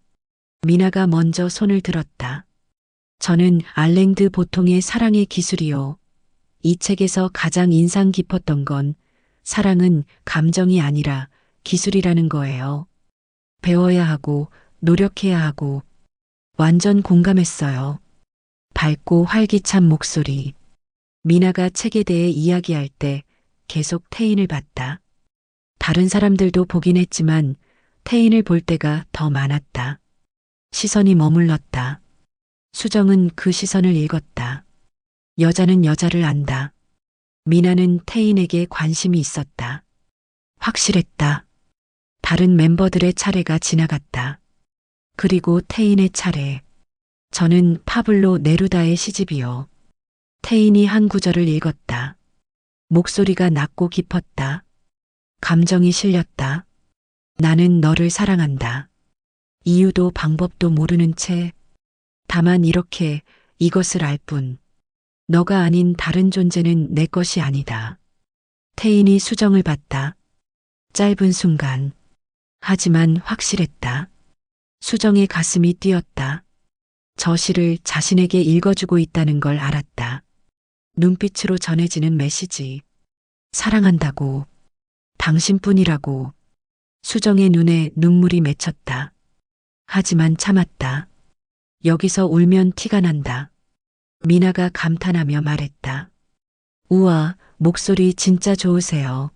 Speaker 1: 미나가 먼저 손을 들었다. 저는 알랭드 보통의 사랑의 기술이요. 이 책에서 가장 인상 깊었던 건 사랑은 감정이 아니라 기술이라는 거예요. 배워야 하고 노력해야 하고. 완전 공감했어요. 밝고 활기찬 목소리. 미나가 책에 대해 이야기할 때 계속 태인을 봤다. 다른 사람들도 보긴 했지만 태인을 볼 때가 더 많았다. 시선이 머물렀다. 수정은 그 시선을 읽었다. 여자는 여자를 안다. 미나는 태인에게 관심이 있었다. 확실했다. 다른 멤버들의 차례가 지나갔다. 그리고 태인의 차례. 저는 파블로 네루다의 시집이요. 태인이 한 구절을 읽었다. 목소리가 낮고 깊었다. 감정이 실렸다. 나는 너를 사랑한다. 이유도 방법도 모르는 채. 다만 이렇게 이것을 알 뿐. 너가 아닌 다른 존재는 내 것이 아니다. 태인이 수정을 봤다. 짧은 순간. 하지만 확실했다. 수정의 가슴이 뛰었다. 저 시를 자신에게 읽어주고 있다는 걸 알았다. 눈빛으로 전해지는 메시지. 사랑한다고. 당신뿐이라고. 수정의 눈에 눈물이 맺혔다. 하지만 참았다. 여기서 울면 티가 난다. 미나가 감탄하며 말했다. 우와, 목소리 진짜 좋으세요.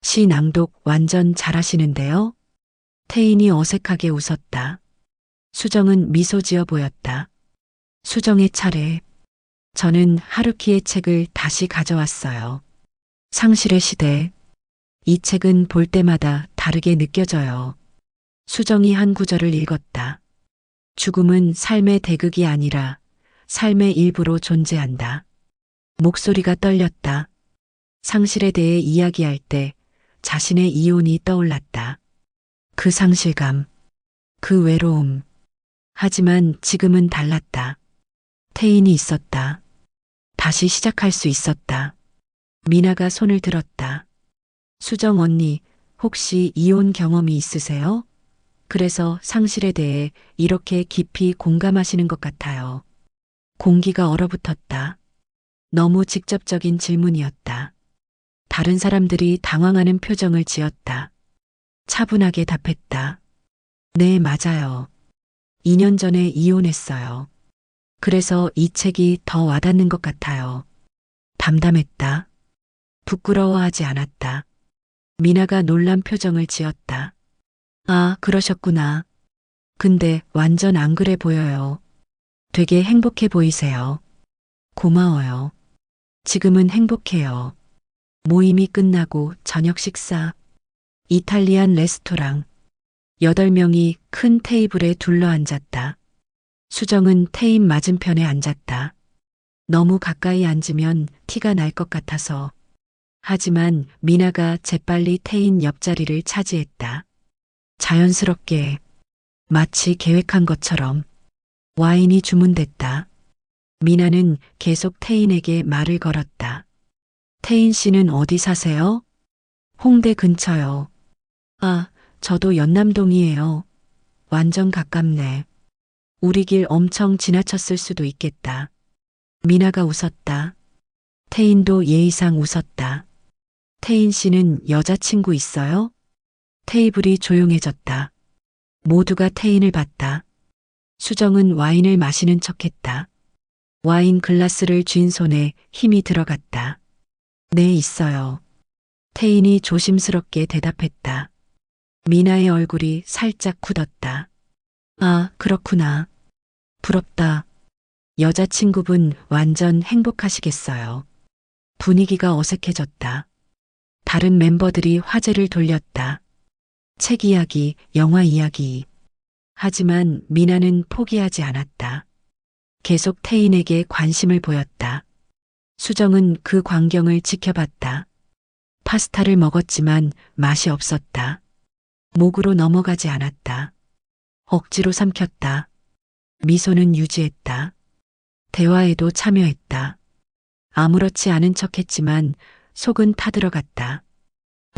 Speaker 1: 시 낭독 완전 잘하시는데요? 태인이 어색하게 웃었다. 수정은 미소 지어 보였다. 수정의 차례. 저는 하루키의 책을 다시 가져왔어요. 상실의 시대. 이 책은 볼 때마다 다르게 느껴져요. 수정이 한 구절을 읽었다. 죽음은 삶의 대극이 아니라 삶의 일부로 존재한다. 목소리가 떨렸다. 상실에 대해 이야기할 때 자신의 이혼이 떠올랐다. 그 상실감, 그 외로움. 하지만 지금은 달랐다. 태인이 있었다. 다시 시작할 수 있었다. 미나가 손을 들었다. 수정 언니, 혹시 이혼 경험이 있으세요? 그래서 상실에 대해 이렇게 깊이 공감하시는 것 같아요. 공기가 얼어붙었다. 너무 직접적인 질문이었다. 다른 사람들이 당황하는 표정을 지었다. 차분하게 답했다. 네, 맞아요. 2년 전에 이혼했어요. 그래서 이 책이 더 와닿는 것 같아요. 담담했다. 부끄러워하지 않았다. 미나가 놀란 표정을 지었다. 아, 그러셨구나. 근데 완전 안 그래 보여요. 되게 행복해 보이세요. 고마워요. 지금은 행복해요. 모임이 끝나고 저녁 식사. 이탈리안 레스토랑. 8명이 큰 테이블에 둘러앉았다. 수정은 태인 맞은편에 앉았다. 너무 가까이 앉으면 티가 날 것 같아서. 하지만 미나가 재빨리 태인 옆자리를 차지했다. 자연스럽게, 마치 계획한 것처럼. 와인이 주문됐다. 미나는 계속 태인에게 말을 걸었다. 태인 씨는 어디 사세요? 홍대 근처요. 아, 저도 연남동이에요. 완전 가깝네. 우리 길 엄청 지나쳤을 수도 있겠다. 미나가 웃었다. 태인도 예의상 웃었다. 태인 씨는 여자친구 있어요? 테이블이 조용해졌다. 모두가 태인을 봤다. 수정은 와인을 마시는 척했다. 와인 글라스를 쥔 손에 힘이 들어갔다. 네, 있어요. 태인이 조심스럽게 대답했다. 미나의 얼굴이 살짝 굳었다. 아, 그렇구나. 부럽다. 여자친구분 완전 행복하시겠어요. 분위기가 어색해졌다. 다른 멤버들이 화제를 돌렸다. 책 이야기, 영화 이야기. 하지만 미나는 포기하지 않았다. 계속 태인에게 관심을 보였다. 수정은 그 광경을 지켜봤다. 파스타를 먹었지만 맛이 없었다. 목으로 넘어가지 않았다. 억지로 삼켰다. 미소는 유지했다. 대화에도 참여했다. 아무렇지 않은 척했지만 속은 타들어갔다.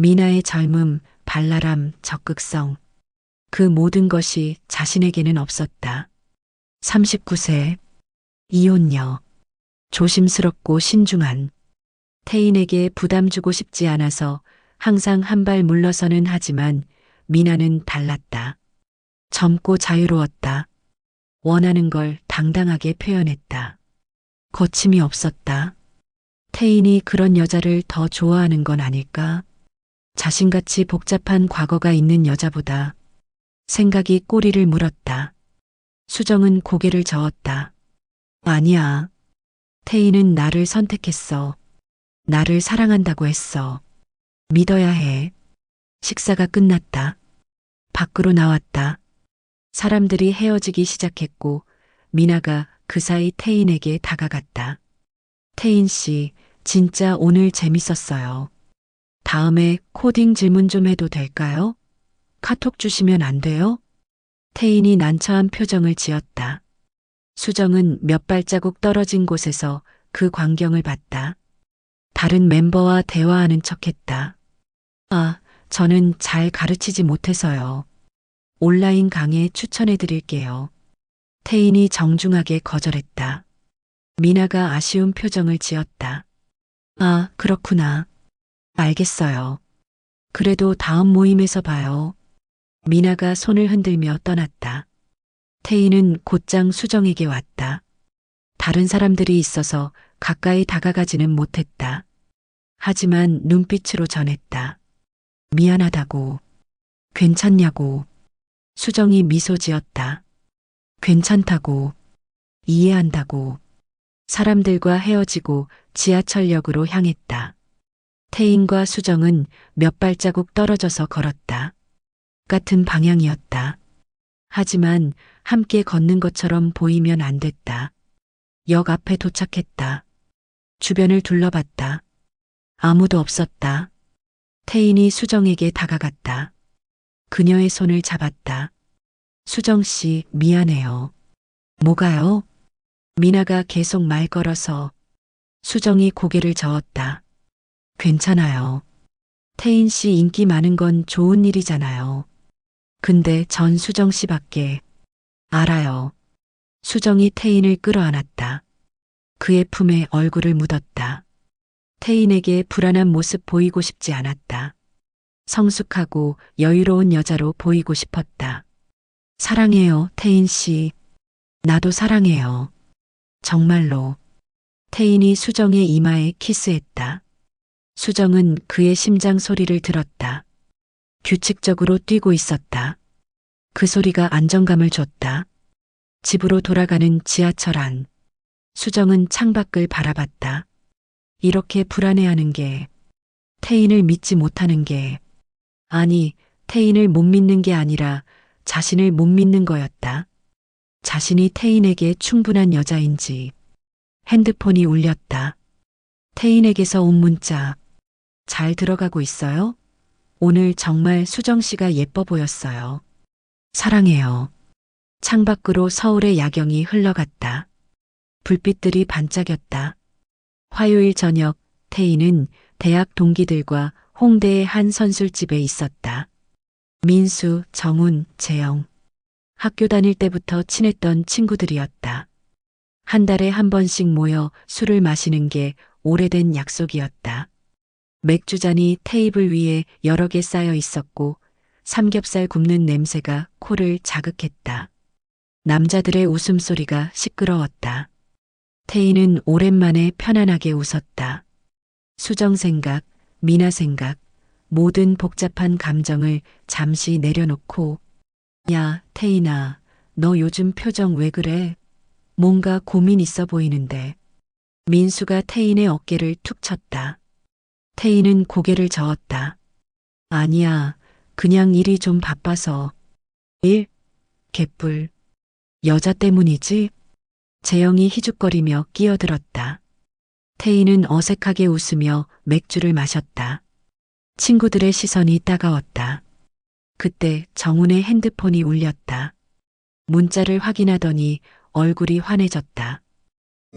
Speaker 1: 미나의 젊음, 발랄함, 적극성. 그 모든 것이 자신에게는 없었다. 39세. 이혼녀. 조심스럽고 신중한. 태인에게 부담 주고 싶지 않아서 항상 한 발 물러서는 하지만 미나는 달랐다. 젊고 자유로웠다. 원하는 걸 당당하게 표현했다. 거침이 없었다. 태인이 그런 여자를 더 좋아하는 건 아닐까? 자신같이 복잡한 과거가 있는 여자보다. 생각이 꼬리를 물었다. 수정은 고개를 저었다. 아니야. 태인은 나를 선택했어. 나를 사랑한다고 했어. 믿어야 해. 식사가 끝났다. 밖으로 나왔다. 사람들이 헤어지기 시작했고 미나가 그 사이 태인에게 다가갔다. 태인 씨, 진짜 오늘 재밌었어요. 다음에 코딩 질문 좀 해도 될까요? 카톡 주시면 안 돼요? 태인이 난처한 표정을 지었다. 수정은 몇 발자국 떨어진 곳에서 그 광경을 봤다. 다른 멤버와 대화하는 척했다. 아, 저는 잘 가르치지 못해서요. 온라인 강의 추천해 드릴게요. 태인이 정중하게 거절했다. 미나가 아쉬운 표정을 지었다. 아, 그렇구나. 알겠어요. 그래도 다음 모임에서 봐요. 미나가 손을 흔들며 떠났다. 태인은 곧장 수정에게 왔다. 다른 사람들이 있어서 가까이 다가가지는 못했다. 하지만 눈빛으로 전했다. 미안하다고. 괜찮냐고. 수정이 미소 지었다. 괜찮다고. 이해한다고. 사람들과 헤어지고 지하철역으로 향했다. 태인과 수정은 몇 발자국 떨어져서 걸었다. 같은 방향이었다. 하지만 함께 걷는 것처럼 보이면 안 됐다. 역 앞에 도착했다. 주변을 둘러봤다. 아무도 없었다. 태인이 수정에게 다가갔다. 그녀의 손을 잡았다. 수정 씨, 미안해요. 뭐가요? 미나가 계속 말 걸어서. 수정이 고개를 저었다. 괜찮아요. 태인 씨 인기 많은 건 좋은 일이잖아요. 근데 전 수정 씨밖에. 알아요. 수정이 태인을 끌어안았다. 그의 품에 얼굴을 묻었다. 태인에게 불안한 모습 보이고 싶지 않았다. 성숙하고 여유로운 여자로 보이고 싶었다. 사랑해요, 태인 씨. 나도 사랑해요. 정말로. 태인이 수정의 이마에 키스했다. 수정은 그의 심장 소리를 들었다. 규칙적으로 뛰고 있었다. 그 소리가 안정감을 줬다. 집으로 돌아가는 지하철 안. 수정은 창밖을 바라봤다. 이렇게 불안해하는 게, 태인을 믿지 못하는 게, 아니, 태인을 못 믿는 게 아니라 자신을 못 믿는 거였다. 자신이 태인에게 충분한 여자인지. 핸드폰이 울렸다. 태인에게서 온 문자. 잘 들어가고 있어요? 오늘 정말 수정 씨가 예뻐 보였어요. 사랑해요. 창밖으로 서울의 야경이 흘러갔다. 불빛들이 반짝였다. 화요일 저녁 태인은 대학 동기들과 홍대의 한 선술집에 있었다. 민수, 정훈, 재영. 학교 다닐 때부터 친했던 친구들이었다. 한 달에 한 번씩 모여 술을 마시는 게 오래된 약속이었다. 맥주잔이 테이블 위에 여러 개 쌓여 있었고 삼겹살 굽는 냄새가 코를 자극했다. 남자들의 웃음소리가 시끄러웠다. 태희는 오랜만에 편안하게 웃었다. 수정 생각, 미나 생각, 모든 복잡한 감정을 잠시 내려놓고 야, 태희나, 너 요즘 표정 왜 그래? 뭔가 고민 있어 보이는데. 민수가 태인의 어깨를 툭 쳤다. 태인은 고개를 저었다. 아니야, 그냥 일이 좀 바빠서. 일? 개뿔. 여자 때문이지? 재영이 희죽거리며 끼어들었다. 태인은 어색하게 웃으며 맥주를 마셨다. 친구들의 시선이 따가웠다. 그때 정훈의 핸드폰이 울렸다. 문자를 확인하더니 얼굴이 환해졌다.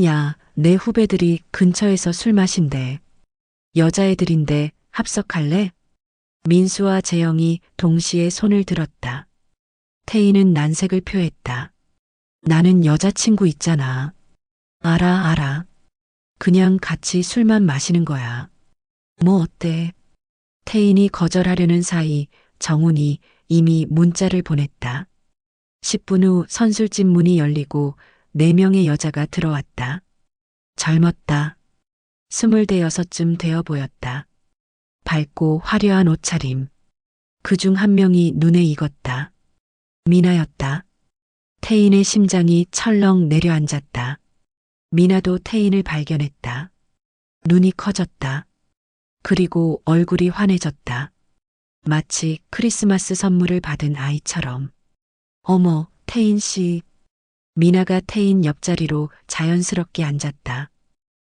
Speaker 1: 야, 내 후배들이 근처에서 술 마신대. 여자애들인데 합석할래? 민수와 재영이 동시에 손을 들었다. 태희는 난색을 표했다. 나는 여자친구 있잖아. 알아. 그냥 같이 술만 마시는 거야. 뭐 어때? 태인이 거절하려는 사이 정훈이 이미 문자를 보냈다. 10분 후 선술집 문이 열리고 4명의 여자가 들어왔다. 젊었다. 26쯤 되어 보였다. 밝고 화려한 옷차림. 그중 한 명이 눈에 익었다. 미나였다. 태인의 심장이 철렁 내려앉았다. 미나도 태인을 발견했다. 눈이 커졌다. 그리고 얼굴이 환해졌다. 마치 크리스마스 선물을 받은 아이처럼. 어머, 태인 씨. 미나가 태인 옆자리로 자연스럽게 앉았다.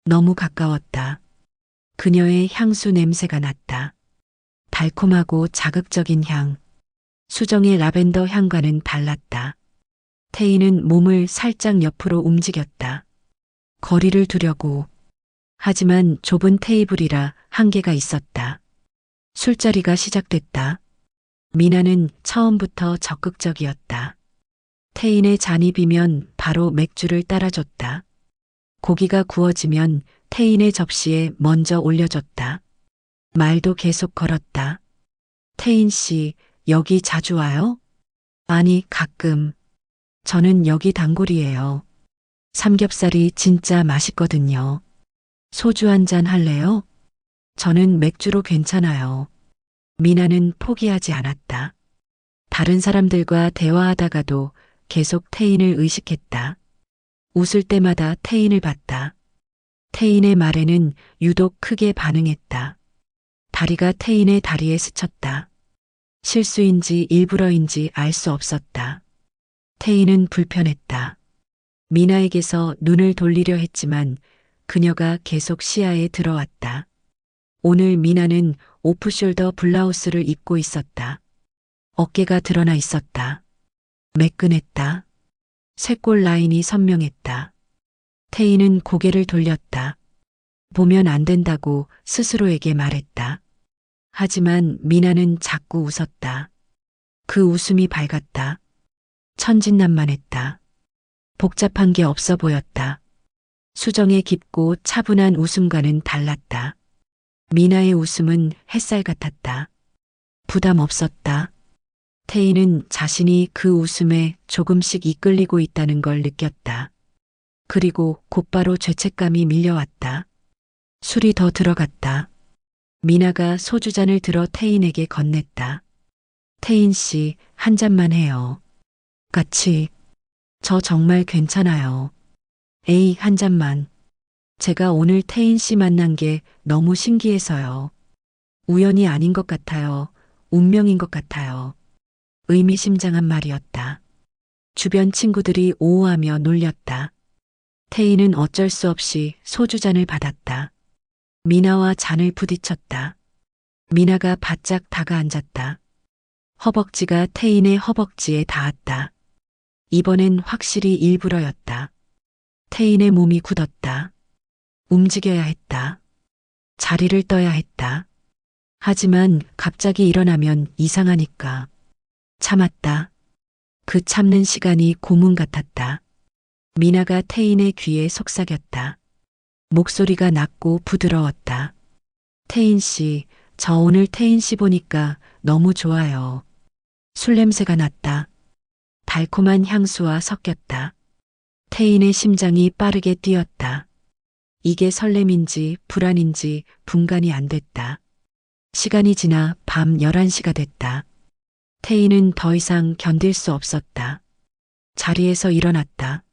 Speaker 1: 너무 가까웠다. 그녀의 향수 냄새가 났다. 달콤하고 자극적인 향. 수정의 라벤더 향과는 달랐다. 태희는 몸을 살짝 옆으로 움직였다. 거리를 두려고. 하지만 좁은 테이블이라 한계가 있었다. 술자리가 시작됐다. 미나는 처음부터 적극적이었다. 태인의 잔이 비면 바로 맥주를 따라줬다. 고기가 구워지면 태인의 접시에 먼저 올려줬다. 말도 계속 걸었다. 태인 씨, 여기 자주 와요? 아니, 가끔. 저는 여기 단골이에요. 삼겹살이 진짜 맛있거든요. 소주 한 잔 할래요? 저는 맥주로 괜찮아요. 미나는 포기하지 않았다. 다른 사람들과 대화하다가도 계속 태인을 의식했다. 웃을 때마다 태인을 봤다. 태인의 말에는 유독 크게 반응했다. 다리가 태인의 다리에 스쳤다. 실수인지 일부러인지 알 수 없었다. 태인은 불편했다. 미나에게서 눈을 돌리려 했지만 그녀가 계속 시야에 들어왔다. 오늘 미나는 오프숄더 블라우스를 입고 있었다. 어깨가 드러나 있었다. 매끈했다. 쇄골 라인이 선명했다. 태희는 고개를 돌렸다. 보면 안 된다고 스스로에게 말했다. 하지만 미나는 자꾸 웃었다. 그 웃음이 밝았다. 천진난만했다. 복잡한 게 없어 보였다. 수정의 깊고 차분한 웃음과는 달랐다. 미나의 웃음은 햇살 같았다. 부담 없었다. 태희는 자신이 그 웃음에 조금씩 이끌리고 있다는 걸 느꼈다. 그리고 곧바로 죄책감이 밀려왔다. 술이 더 들어갔다. 미나가 소주잔을 들어 태인에게 건넸다. 태인 씨, 한 잔만 해요. 같이. 저 정말 괜찮아요. 에이, 한 잔만. 제가 오늘 태인 씨 만난 게 너무 신기해서요. 우연이 아닌 것 같아요. 운명인 것 같아요. 의미심장한 말이었다. 주변 친구들이 오호하며 놀렸다. 태희는 어쩔 수 없이 소주잔을 받았다. 미나와 잔을 부딪혔다. 미나가 바짝 다가앉았다. 허벅지가 태인의 허벅지에 닿았다. 이번엔 확실히 일부러였다. 태인의 몸이 굳었다. 움직여야 했다. 자리를 떠야 했다. 하지만 갑자기 일어나면 이상하니까. 참았다. 그 참는 시간이 고문 같았다. 미나가 태인의 귀에 속삭였다. 목소리가 낮고 부드러웠다. 태인 씨, 저 오늘 태인 씨 보니까 너무 좋아요. 술 냄새가 났다. 달콤한 향수와 섞였다. 태인의 심장이 빠르게 뛰었다. 이게 설렘인지 불안인지 분간이 안 됐다. 시간이 지나 밤 11시가 됐다. 태인은 더 이상 견딜 수 없었다. 자리에서 일어났다.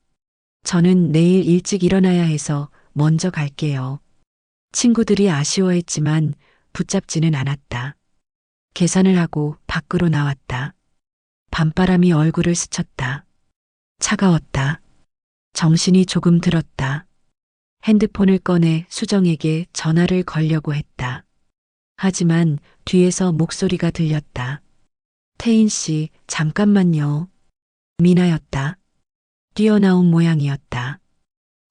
Speaker 1: 저는 내일 일찍 일어나야 해서 먼저 갈게요. 친구들이 아쉬워했지만 붙잡지는 않았다. 계산을 하고 밖으로 나왔다. 밤바람이 얼굴을 스쳤다. 차가웠다. 정신이 조금 들었다. 핸드폰을 꺼내 수정에게 전화를 걸려고 했다. 하지만 뒤에서 목소리가 들렸다. 태인 씨, 잠깐만요. 미나였다. 뛰어나온 모양이었다.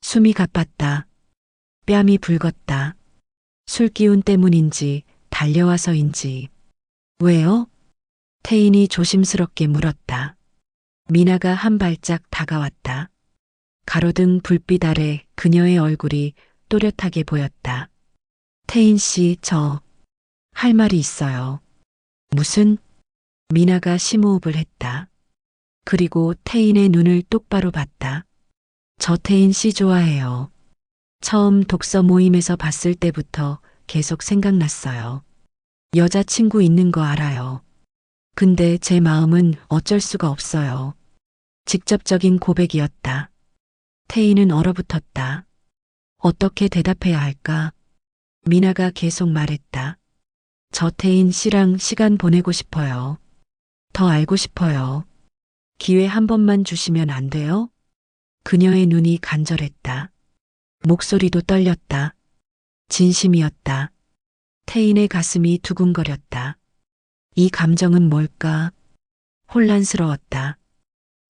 Speaker 1: 숨이 가빴다. 뺨이 붉었다. 술 기운 때문인지 달려와서인지. 왜요? 태인이 조심스럽게 물었다. 미나가 한 발짝 다가왔다. 가로등 불빛 아래 그녀의 얼굴이 또렷하게 보였다. 태인 씨, 할 말이 있어요. 무슨? 미나가 심호흡을 했다. 그리고 태인의 눈을 똑바로 봤다. 저 태인 씨 좋아해요. 처음 독서 모임에서 봤을 때부터 계속 생각났어요. 여자친구 있는 거 알아요. 근데 제 마음은 어쩔 수가 없어요. 직접적인 고백이었다. 태인은 얼어붙었다. 어떻게 대답해야 할까? 미나가 계속 말했다. 저 태인 씨랑 시간 보내고 싶어요. 더 알고 싶어요. 기회 한 번만 주시면 안 돼요? 그녀의 눈이 간절했다. 목소리도 떨렸다. 진심이었다. 태인의 가슴이 두근거렸다. 이 감정은 뭘까? 혼란스러웠다.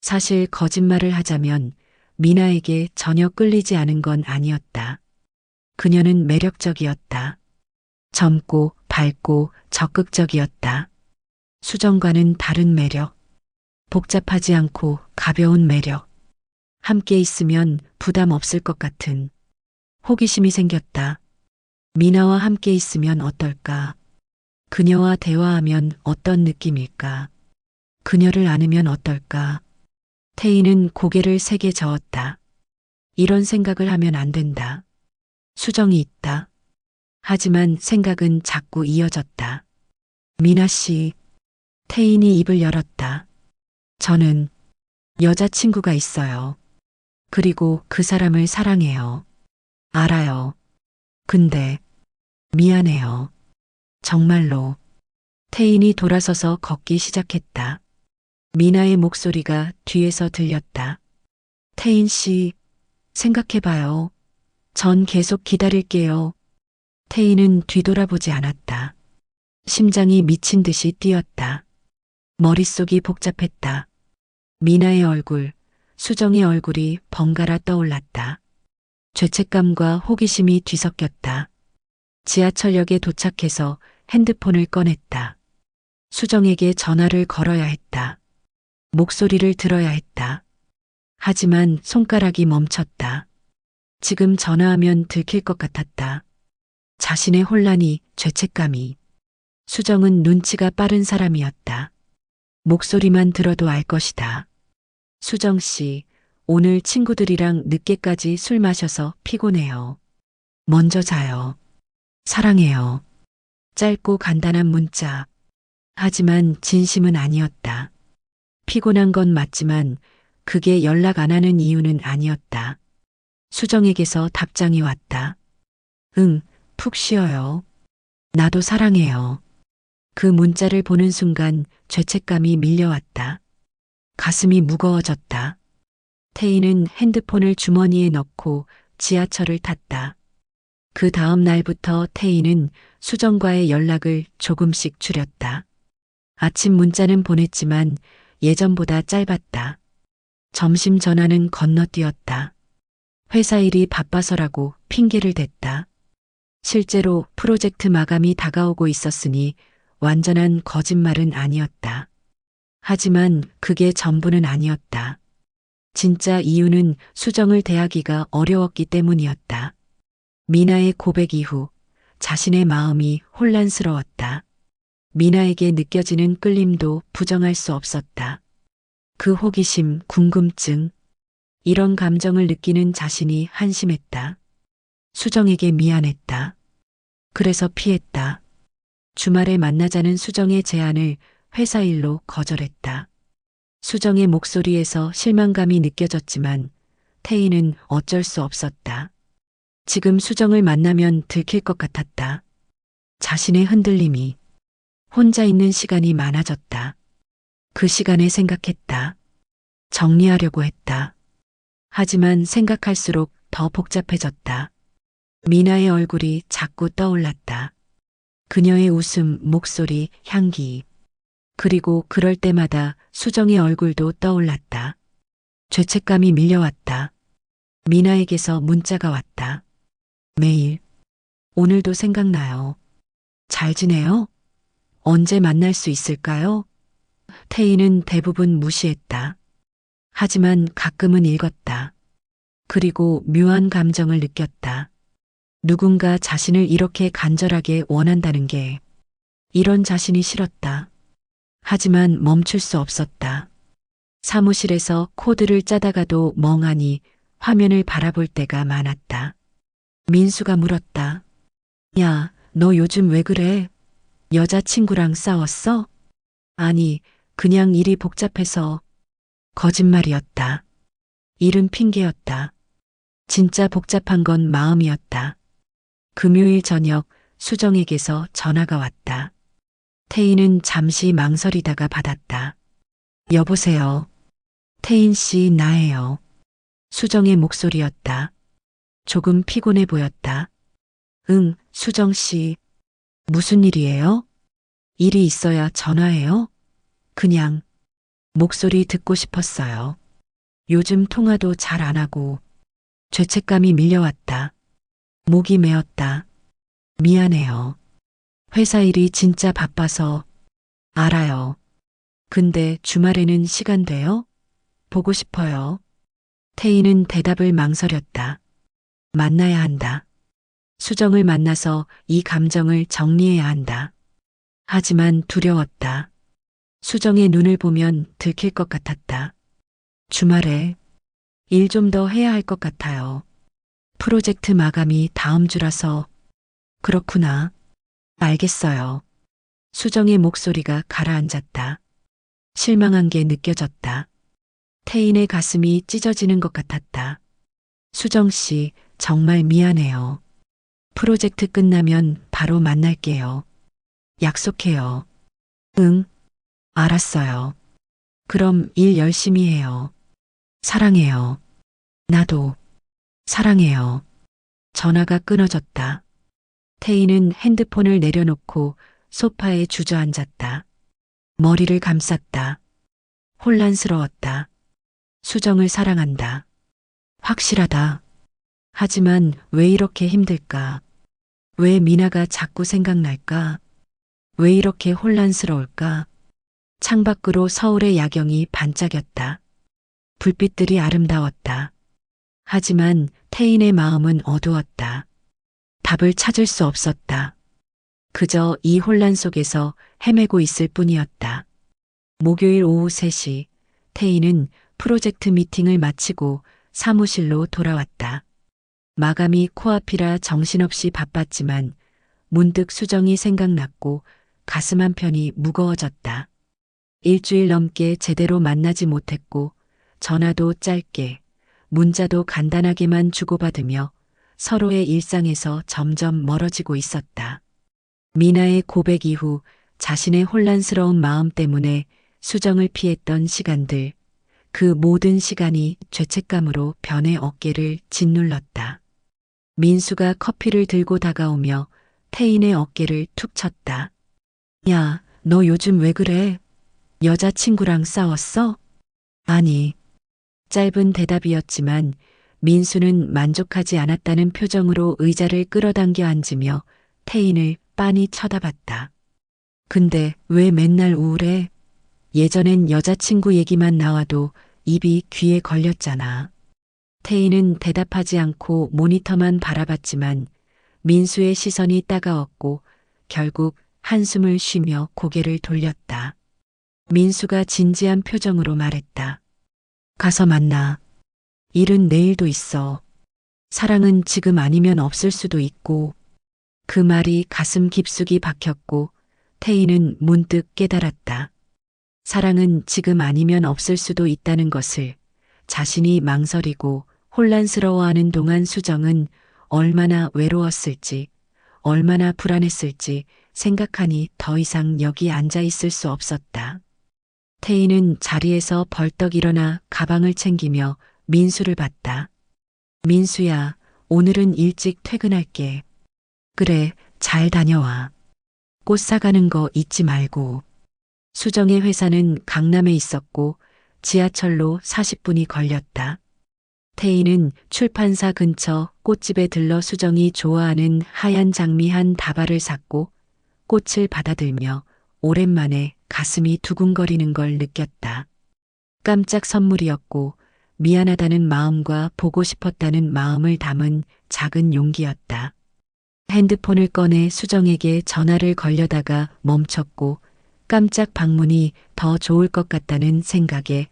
Speaker 1: 사실 거짓말을 하자면 미나에게 전혀 끌리지 않은 건 아니었다. 그녀는 매력적이었다. 젊고 밝고 적극적이었다. 수정과는 다른 매력. 복잡하지 않고 가벼운 매력. 함께 있으면 부담 없을 것 같은. 호기심이 생겼다. 미나와 함께 있으면 어떨까? 그녀와 대화하면 어떤 느낌일까? 그녀를 안으면 어떨까? 태인은 고개를 세게 저었다. 이런 생각을 하면 안 된다. 수정이 있다. 하지만 생각은 자꾸 이어졌다. 미나 씨, 태인이 입을 열었다. 저는 여자친구가 있어요. 그리고 그 사람을 사랑해요. 알아요. 근데 미안해요. 정말로. 태인이 돌아서서 걷기 시작했다. 미나의 목소리가 뒤에서 들렸다. 태인 씨, 생각해봐요. 전 계속 기다릴게요. 태인은 뒤돌아보지 않았다. 심장이 미친 듯이 뛰었다. 머릿속이 복잡했다. 미나의 얼굴, 수정의 얼굴이 번갈아 떠올랐다. 죄책감과 호기심이 뒤섞였다. 지하철역에 도착해서 핸드폰을 꺼냈다. 수정에게 전화를 걸어야 했다. 목소리를 들어야 했다. 하지만 손가락이 멈췄다. 지금 전화하면 들킬 것 같았다. 자신의 혼란이, 죄책감이. 수정은 눈치가 빠른 사람이었다. 목소리만 들어도 알 것이다. 수정 씨, 오늘 친구들이랑 늦게까지 술 마셔서 피곤해요. 먼저 자요. 사랑해요. 짧고 간단한 문자. 하지만 진심은 아니었다. 피곤한 건 맞지만 그게 연락 안 하는 이유는 아니었다. 수정에게서 답장이 왔다. 응, 푹 쉬어요. 나도 사랑해요. 그 문자를 보는 순간 죄책감이 밀려왔다. 가슴이 무거워졌다. 태인은 핸드폰을 주머니에 넣고 지하철을 탔다. 그 다음 날부터 태인은 수정과의 연락을 조금씩 줄였다. 아침 문자는 보냈지만 예전보다 짧았다. 점심 전화는 건너뛰었다. 회사 일이 바빠서라고 핑계를 댔다. 실제로 프로젝트 마감이 다가오고 있었으니 완전한 거짓말은 아니었다. 하지만 그게 전부는 아니었다. 진짜 이유는 수정을 대하기가 어려웠기 때문이었다. 미나의 고백 이후 자신의 마음이 혼란스러웠다. 미나에게 느껴지는 끌림도 부정할 수 없었다. 그 호기심, 궁금증, 이런 감정을 느끼는 자신이 한심했다. 수정에게 미안했다. 그래서 피했다. 주말에 만나자는 수정의 제안을 회사 일로 거절했다. 수정의 목소리에서 실망감이 느껴졌지만 태희는 어쩔 수 없었다. 지금 수정을 만나면 들킬 것 같았다. 자신의 흔들림이 혼자 있는 시간이 많아졌다. 그 시간에 생각했다. 정리하려고 했다. 하지만 생각할수록 더 복잡해졌다. 미나의 얼굴이 자꾸 떠올랐다. 그녀의 웃음, 목소리, 향기. 그리고 그럴 때마다 수정의 얼굴도 떠올랐다. 죄책감이 밀려왔다. 미나에게서 문자가 왔다. 매일. 오늘도 생각나요. 잘 지내요? 언제 만날 수 있을까요? 태희는 대부분 무시했다. 하지만 가끔은 읽었다. 그리고 묘한 감정을 느꼈다. 누군가 자신을 이렇게 간절하게 원한다는 게 이런 자신이 싫었다. 하지만 멈출 수 없었다. 사무실에서 코드를 짜다가도 멍하니 화면을 바라볼 때가 많았다. 민수가 물었다. 야, 너 요즘 왜 그래? 여자친구랑 싸웠어? 아니, 그냥 일이 복잡해서. 거짓말이었다. 일은 핑계였다. 진짜 복잡한 건 마음이었다. 금요일 저녁 수정에게서 전화가 왔다. 태희는 잠시 망설이다가 받았다. 여보세요. 태인 씨, 나예요. 수정의 목소리였다. 조금 피곤해 보였다. 응, 수정 씨. 무슨 일이에요? 일이 있어야 전화해요? 그냥 목소리 듣고 싶었어요. 요즘 통화도 잘 안 하고 죄책감이 밀려왔다. 목이 메었다. 미안해요. 회사 일이 진짜 바빠서. 알아요. 근데 주말에는 시간 돼요? 보고 싶어요. 태희는 대답을 망설였다. 만나야 한다. 수정을 만나서 이 감정을 정리해야 한다. 하지만 두려웠다. 수정의 눈을 보면 들킬 것 같았다. 주말에 일 좀 더 해야 할 것 같아요. 프로젝트 마감이 다음 주라서. 그렇구나. 알겠어요. 수정의 목소리가 가라앉았다. 실망한 게 느껴졌다. 태인의 가슴이 찢어지는 것 같았다. 수정 씨, 정말 미안해요. 프로젝트 끝나면 바로 만날게요. 약속해요. 응, 알았어요. 그럼 일 열심히 해요. 사랑해요. 나도 사랑해요. 전화가 끊어졌다. 태희는 핸드폰을 내려놓고 소파에 주저앉았다. 머리를 감쌌다. 혼란스러웠다. 수정을 사랑한다. 확실하다. 하지만 왜 이렇게 힘들까? 왜 미나가 자꾸 생각날까? 왜 이렇게 혼란스러울까? 창밖으로 서울의 야경이 반짝였다. 불빛들이 아름다웠다. 하지만 태인의 마음은 어두웠다. 답을 찾을 수 없었다. 그저 이 혼란 속에서 헤매고 있을 뿐이었다. 목요일 오후 3시, 태희는 프로젝트 미팅을 마치고 사무실로 돌아왔다. 마감이 코앞이라 정신없이 바빴지만 문득 수정이 생각났고 가슴 한편이 무거워졌다. 일주일 넘게 제대로 만나지 못했고 전화도 짧게, 문자도 간단하게만 주고받으며 서로의 일상에서 점점 멀어지고 있었다. 미나의 고백 이후 자신의 혼란스러운 마음 때문에 수정을 피했던 시간들, 그 모든 시간이 죄책감으로 변의 어깨를 짓눌렀다. 민수가 커피를 들고 다가오며 태인의 어깨를 툭 쳤다. 야, 너 요즘 왜 그래? 여자친구랑 싸웠어? 아니. 짧은 대답이었지만 민수는 만족하지 않았다는 표정으로 의자를 끌어당겨 앉으며 태인을 빤히 쳐다봤다. 근데 왜 맨날 우울해? 예전엔 여자친구 얘기만 나와도 입이 귀에 걸렸잖아. 태인은 대답하지 않고 모니터만 바라봤지만 민수의 시선이 따가웠고 결국 한숨을 쉬며 고개를 돌렸다. 민수가 진지한 표정으로 말했다. 가서 만나. 일은 내일도 있어. 사랑은 지금 아니면 없을 수도 있고. 그 말이 가슴 깊숙이 박혔고 태희는 문득 깨달았다. 사랑은 지금 아니면 없을 수도 있다는 것을 자신이 망설이고 혼란스러워하는 동안 수정은 얼마나 외로웠을지, 얼마나 불안했을지 생각하니 더 이상 여기 앉아 있을 수 없었다. 태희는 자리에서 벌떡 일어나 가방을 챙기며 민수를 봤다. 민수야, 오늘은 일찍 퇴근할게. 그래, 잘 다녀와. 꽃 사가는 거 잊지 말고. 수정의 회사는 강남에 있었고 지하철로 40분이 걸렸다. 태희는 출판사 근처 꽃집에 들러 수정이 좋아하는 하얀 장미 한 다발을 샀고 꽃을 받아들며 오랜만에 가슴이 두근거리는 걸 느꼈다. 깜짝 선물이었고 미안하다는 마음과 보고 싶었다는 마음을 담은 작은 용기였다. 핸드폰을 꺼내 수정에게 전화를 걸려다가 멈췄고 깜짝 방문이 더 좋을 것 같다는 생각에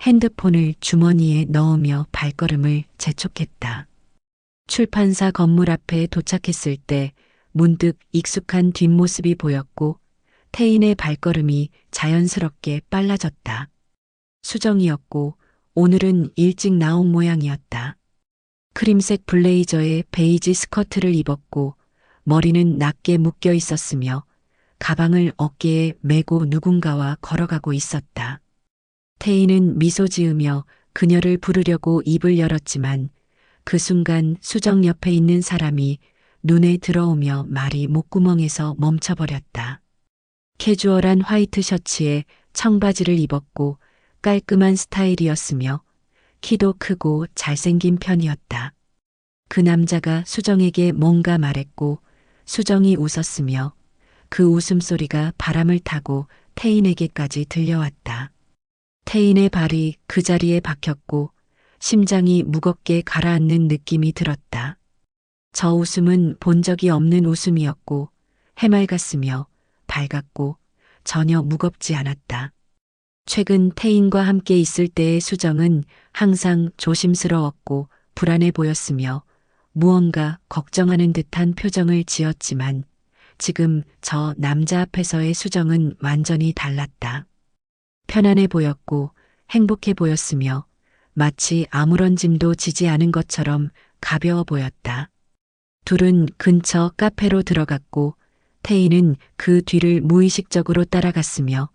Speaker 1: 핸드폰을 주머니에 넣으며 발걸음을 재촉했다. 출판사 건물 앞에 도착했을 때 문득 익숙한 뒷모습이 보였고 태인의 발걸음이 자연스럽게 빨라졌다. 수정이었고 오늘은 일찍 나온 모양이었다. 크림색 블레이저에 베이지 스커트를 입었고 머리는 낮게 묶여 있었으며 가방을 어깨에 메고 누군가와 걸어가고 있었다. 태희는 미소 지으며 그녀를 부르려고 입을 열었지만 그 순간 수정 옆에 있는 사람이 눈에 들어오며 말이 목구멍에서 멈춰버렸다. 캐주얼한 화이트 셔츠에 청바지를 입었고 깔끔한 스타일이었으며 키도 크고 잘생긴 편이었다. 그 남자가 수정에게 뭔가 말했고 수정이 웃었으며 그 웃음소리가 바람을 타고 태인에게까지 들려왔다. 태인의 발이 그 자리에 박혔고 심장이 무겁게 가라앉는 느낌이 들었다. 저 웃음은 본 적이 없는 웃음이었고 해맑았으며 밝았고 전혀 무겁지 않았다. 최근 태인과 함께 있을 때의 수정은 항상 조심스러웠고 불안해 보였으며 무언가 걱정하는 듯한 표정을 지었지만 지금 저 남자 앞에서의 수정은 완전히 달랐다. 편안해 보였고 행복해 보였으며 마치 아무런 짐도 지지 않은 것처럼 가벼워 보였다. 둘은 근처 카페로 들어갔고 태희는 그 뒤를 무의식적으로 따라갔으며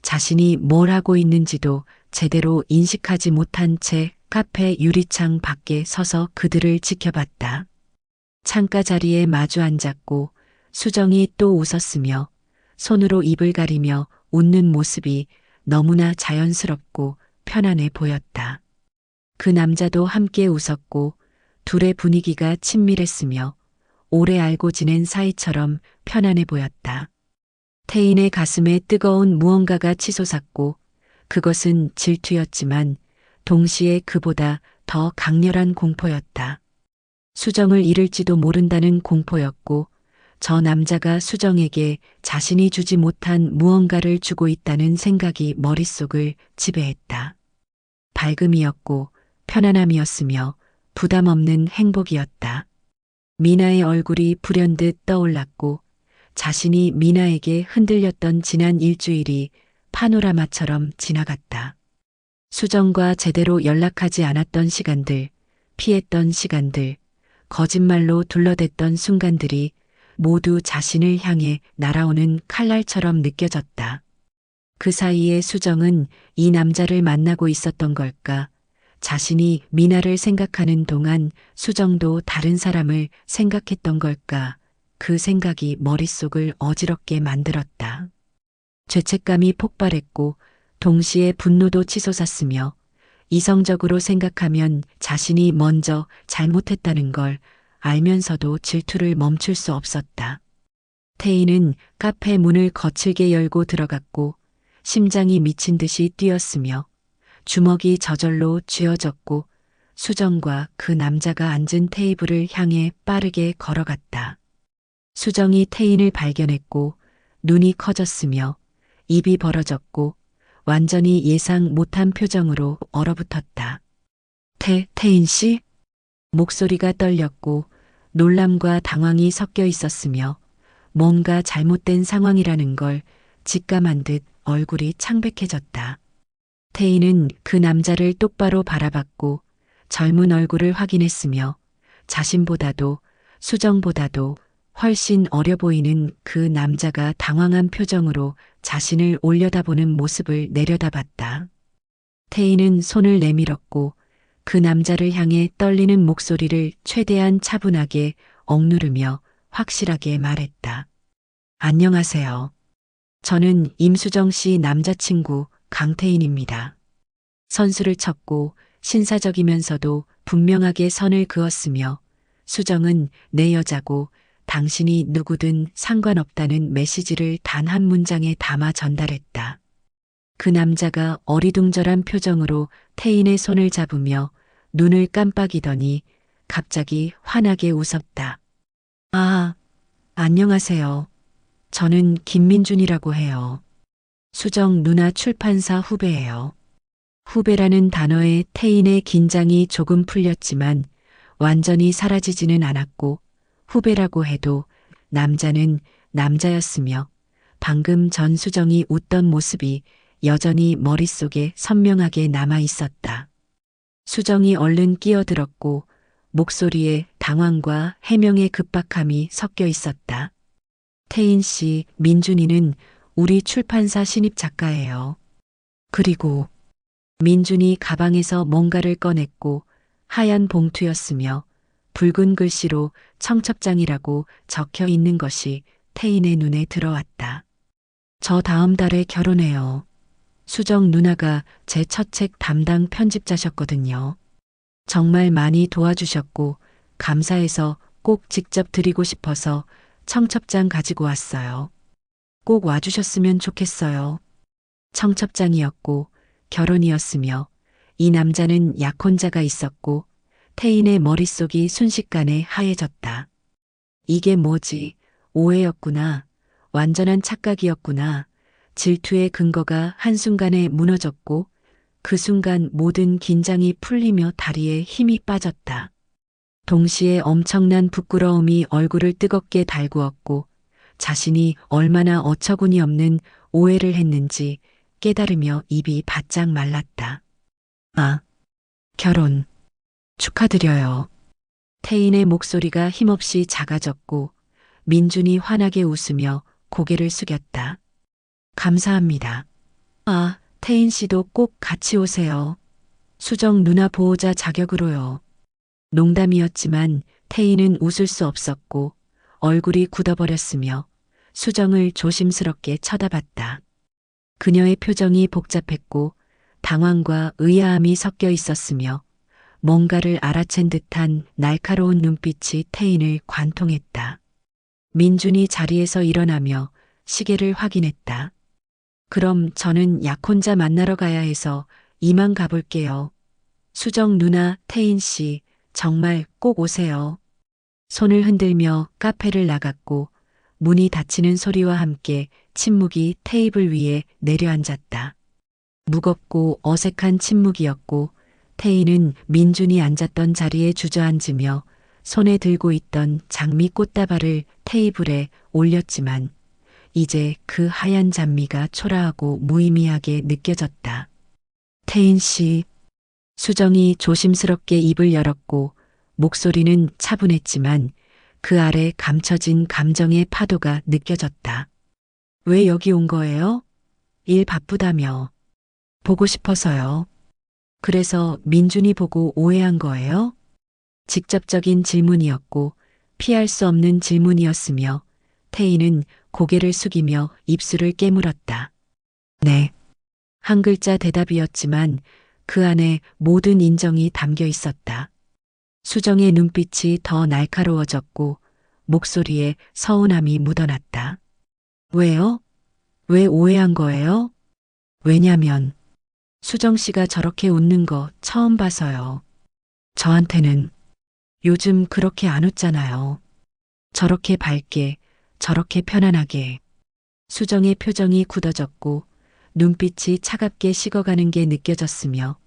Speaker 1: 자신이 뭘 하고 있는지도 제대로 인식하지 못한 채 카페 유리창 밖에 서서 그들을 지켜봤다. 창가 자리에 마주 앉았고 수정이 또 웃었으며 손으로 입을 가리며 웃는 모습이 너무나 자연스럽고 편안해 보였다. 그 남자도 함께 웃었고 둘의 분위기가 친밀했으며 오래 알고 지낸 사이처럼 편안해 보였다. 태인의 가슴에 뜨거운 무언가가 치솟았고 그것은 질투였지만 동시에 그보다 더 강렬한 공포였다. 수정을 잃을지도 모른다는 공포였고 저 남자가 수정에게 자신이 주지 못한 무언가를 주고 있다는 생각이 머릿속을 지배했다. 밝음이었고 편안함이었으며 부담 없는 행복이었다. 미나의 얼굴이 불현듯 떠올랐고 자신이 미나에게 흔들렸던 지난 일주일이 파노라마처럼 지나갔다. 수정과 제대로 연락하지 않았던 시간들, 피했던 시간들, 거짓말로 둘러댔던 순간들이 모두 자신을 향해 날아오는 칼날처럼 느껴졌다. 그 사이에 수정은 이 남자를 만나고 있었던 걸까? 자신이 미나를 생각하는 동안 수정도 다른 사람을 생각했던 걸까? 그 생각이 머릿속을 어지럽게 만들었다. 죄책감이 폭발했고 동시에 분노도 치솟았으며 이성적으로 생각하면 자신이 먼저 잘못했다는 걸 알면서도 질투를 멈출 수 없었다. 태희는 카페 문을 거칠게 열고 들어갔고 심장이 미친 듯이 뛰었으며 주먹이 저절로 쥐어졌고 수정과 그 남자가 앉은 테이블을 향해 빠르게 걸어갔다. 수정이 태인을 발견했고 눈이 커졌으며 입이 벌어졌고 완전히 예상 못한 표정으로 얼어붙었다. 태인 씨? 목소리가 떨렸고 놀람과 당황이 섞여 있었으며 뭔가 잘못된 상황이라는 걸 직감한 듯 얼굴이 창백해졌다. 태인은 그 남자를 똑바로 바라봤고 젊은 얼굴을 확인했으며 자신보다도 수정보다도 훨씬 어려 보이는 그 남자가 당황한 표정으로 자신을 올려다보는 모습을 내려다봤다. 태인은 손을 내밀었고 그 남자를 향해 떨리는 목소리를 최대한 차분하게 억누르며 확실하게 말했다. 안녕하세요. 저는 임수정 씨 남자친구 강태인입니다. 선수를 쳤고 신사적이면서도 분명하게 선을 그었으며 수정은 내 여자고 당신이 누구든 상관없다는 메시지를 단 한 문장에 담아 전달했다. 그 남자가 어리둥절한 표정으로 태인의 손을 잡으며 눈을 깜빡이더니 갑자기 환하게 웃었다. 아, 안녕하세요. 저는 김민준이라고 해요. 수정 누나 출판사 후배예요. 후배라는 단어에 태인의 긴장이 조금 풀렸지만 완전히 사라지지는 않았고 후배라고 해도 남자는 남자였으며 방금 전 수정이 웃던 모습이 여전히 머릿속에 선명하게 남아 있었다. 수정이 얼른 끼어들었고 목소리에 당황과 해명의 급박함이 섞여 있었다. 태인 씨, 민준이는 우리 출판사 신입 작가예요. 그리고 민준이 가방에서 뭔가를 꺼냈고 하얀 봉투였으며 붉은 글씨로 청첩장이라고 적혀 있는 것이 태인의 눈에 들어왔다. 저 다음 달에 결혼해요. 수정 누나가 제 첫 책 담당 편집자셨거든요. 정말 많이 도와주셨고 감사해서 꼭 직접 드리고 싶어서 청첩장 가지고 왔어요. 꼭 와주셨으면 좋겠어요. 청첩장이었고 결혼이었으며 이 남자는 약혼자가 있었고 태인의 머릿속이 순식간에 하얘졌다. 이게 뭐지? 오해였구나. 완전한 착각이었구나. 질투의 근거가 한순간에 무너졌고 그 순간 모든 긴장이 풀리며 다리에 힘이 빠졌다. 동시에 엄청난 부끄러움이 얼굴을 뜨겁게 달구었고 자신이 얼마나 어처구니 없는 오해를 했는지 깨달으며 입이 바짝 말랐다. 아, 결혼 축하드려요. 태인의 목소리가 힘없이 작아졌고 민준이 환하게 웃으며 고개를 숙였다. 감사합니다. 아, 태인 씨도 꼭 같이 오세요. 수정 누나 보호자 자격으로요. 농담이었지만 태인은 웃을 수 없었고 얼굴이 굳어버렸으며 수정을 조심스럽게 쳐다봤다. 그녀의 표정이 복잡했고 당황과 의아함이 섞여 있었으며 뭔가를 알아챈 듯한 날카로운 눈빛이 태인을 관통했다. 민준이 자리에서 일어나며 시계를 확인했다. 그럼 저는 약혼자 만나러 가야 해서 이만 가볼게요. 수정 누나, 태인 씨, 정말 꼭 오세요. 손을 흔들며 카페를 나갔고 문이 닫히는 소리와 함께 침묵이 테이블 위에 내려앉았다. 무겁고 어색한 침묵이었고 태인은 민준이 앉았던 자리에 주저앉으며 손에 들고 있던 장미 꽃다발을 테이블에 올렸지만 이제 그 하얀 잔미가 초라하고 무의미하게 느껴졌다. 태인 씨, 수정이 조심스럽게 입을 열었고 목소리는 차분했지만 그 아래 감춰진 감정의 파도가 느껴졌다. 왜 여기 온 거예요? 일 바쁘다며. 보고 싶어서요. 그래서 민준이 보고 오해한 거예요? 직접적인 질문이었고 피할 수 없는 질문이었으며 태희는 고개를 숙이며 입술을 깨물었다. 네. 한 글자 대답이었지만 그 안에 모든 인정이 담겨 있었다. 수정의 눈빛이 더 날카로워졌고 목소리에 서운함이 묻어났다. 왜요? 왜 오해한 거예요? 왜냐면 수정 씨가 저렇게 웃는 거 처음 봐서요. 저한테는 요즘 그렇게 안 웃잖아요. 저렇게 밝게, 저렇게 편안하게. 수정의 표정이 굳어졌고 눈빛이 차갑게 식어가는 게 느껴졌으며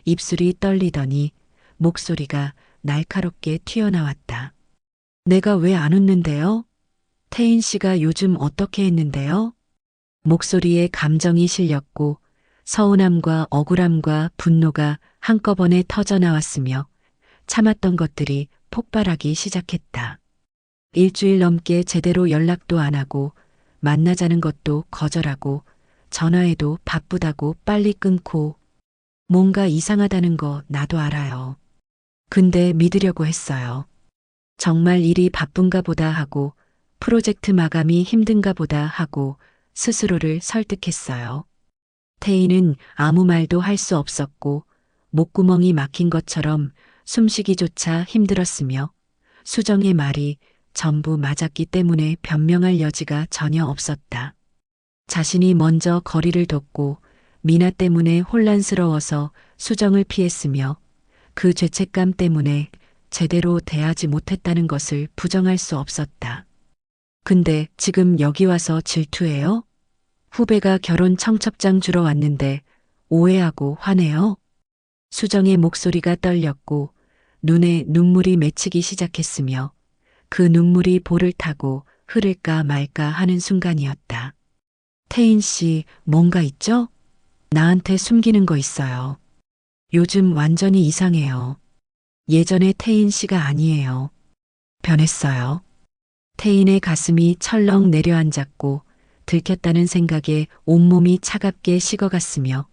Speaker 1: 입술이 떨리더니 목소리가 날카롭게 튀어나왔다. 내가 왜 안 웃는데요? 태인 씨가 요즘 어떻게 했는데요? 목소리에 감정이 실렸고 서운함과 억울함과 분노가 한꺼번에 터져 나왔으며 참았던 것들이 폭발하기 시작했다. 일주일 넘게 제대로 연락도 안 하고 만나자는 것도 거절하고 전화해도 바쁘다고 빨리 끊고 뭔가 이상하다는 거 나도 알아요. 근데 믿으려고 했어요. 정말 일이 바쁜가 보다 하고 프로젝트 마감이 힘든가 보다 하고 스스로를 설득했어요. 태희는 아무 말도 할 수 없었고 목구멍이 막힌 것처럼 숨쉬기조차 힘들었으며 수정의 말이 전부 맞았기 때문에 변명할 여지가 전혀 없었다. 자신이 먼저 거리를 뒀고 미나 때문에 혼란스러워서 수정을 피했으며 그 죄책감 때문에 제대로 대하지 못했다는 것을 부정할 수 없었다. 근데 지금 여기 와서 질투해요? 후배가 결혼 청첩장 주러 왔는데 오해하고 화내요? 수정의 목소리가 떨렸고 눈에 눈물이 맺히기 시작했으며 그 눈물이 볼을 타고 흐를까 말까 하는 순간이었다. 태인 씨, 뭔가 있죠? 나한테 숨기는 거 있어요. 요즘 완전히 이상해요. 예전의 태인 씨가 아니에요. 변했어요. 태인의 가슴이 철렁 내려앉았고 들켰다는 생각에 온몸이 차갑게 식어갔으며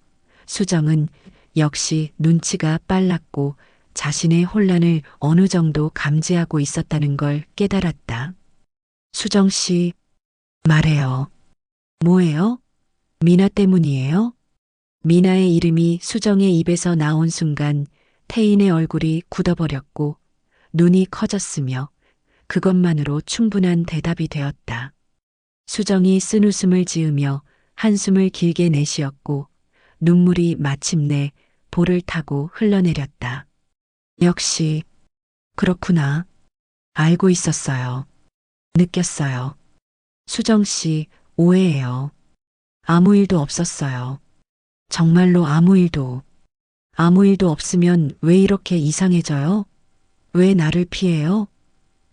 Speaker 1: 수정은 역시 눈치가 빨랐고 자신의 혼란을 어느 정도 감지하고 있었다는 걸 깨달았다. 수정 씨, 말해요. 뭐예요? 미나 때문이에요? 미나의 이름이 수정의 입에서 나온 순간 태인의 얼굴이 굳어버렸고 눈이 커졌으며 그것만으로 충분한 대답이 되었다. 수정이 쓴웃음을 지으며 한숨을 길게 내쉬었고 눈물이 마침내 볼을 타고 흘러내렸다. 역시 그렇구나. 알고 있었어요. 느꼈어요. 수정 씨, 오해해요. 아무 일도 없었어요. 정말로 아무 일도. 아무 일도 없으면 왜 이렇게 이상해져요? 왜 나를 피해요?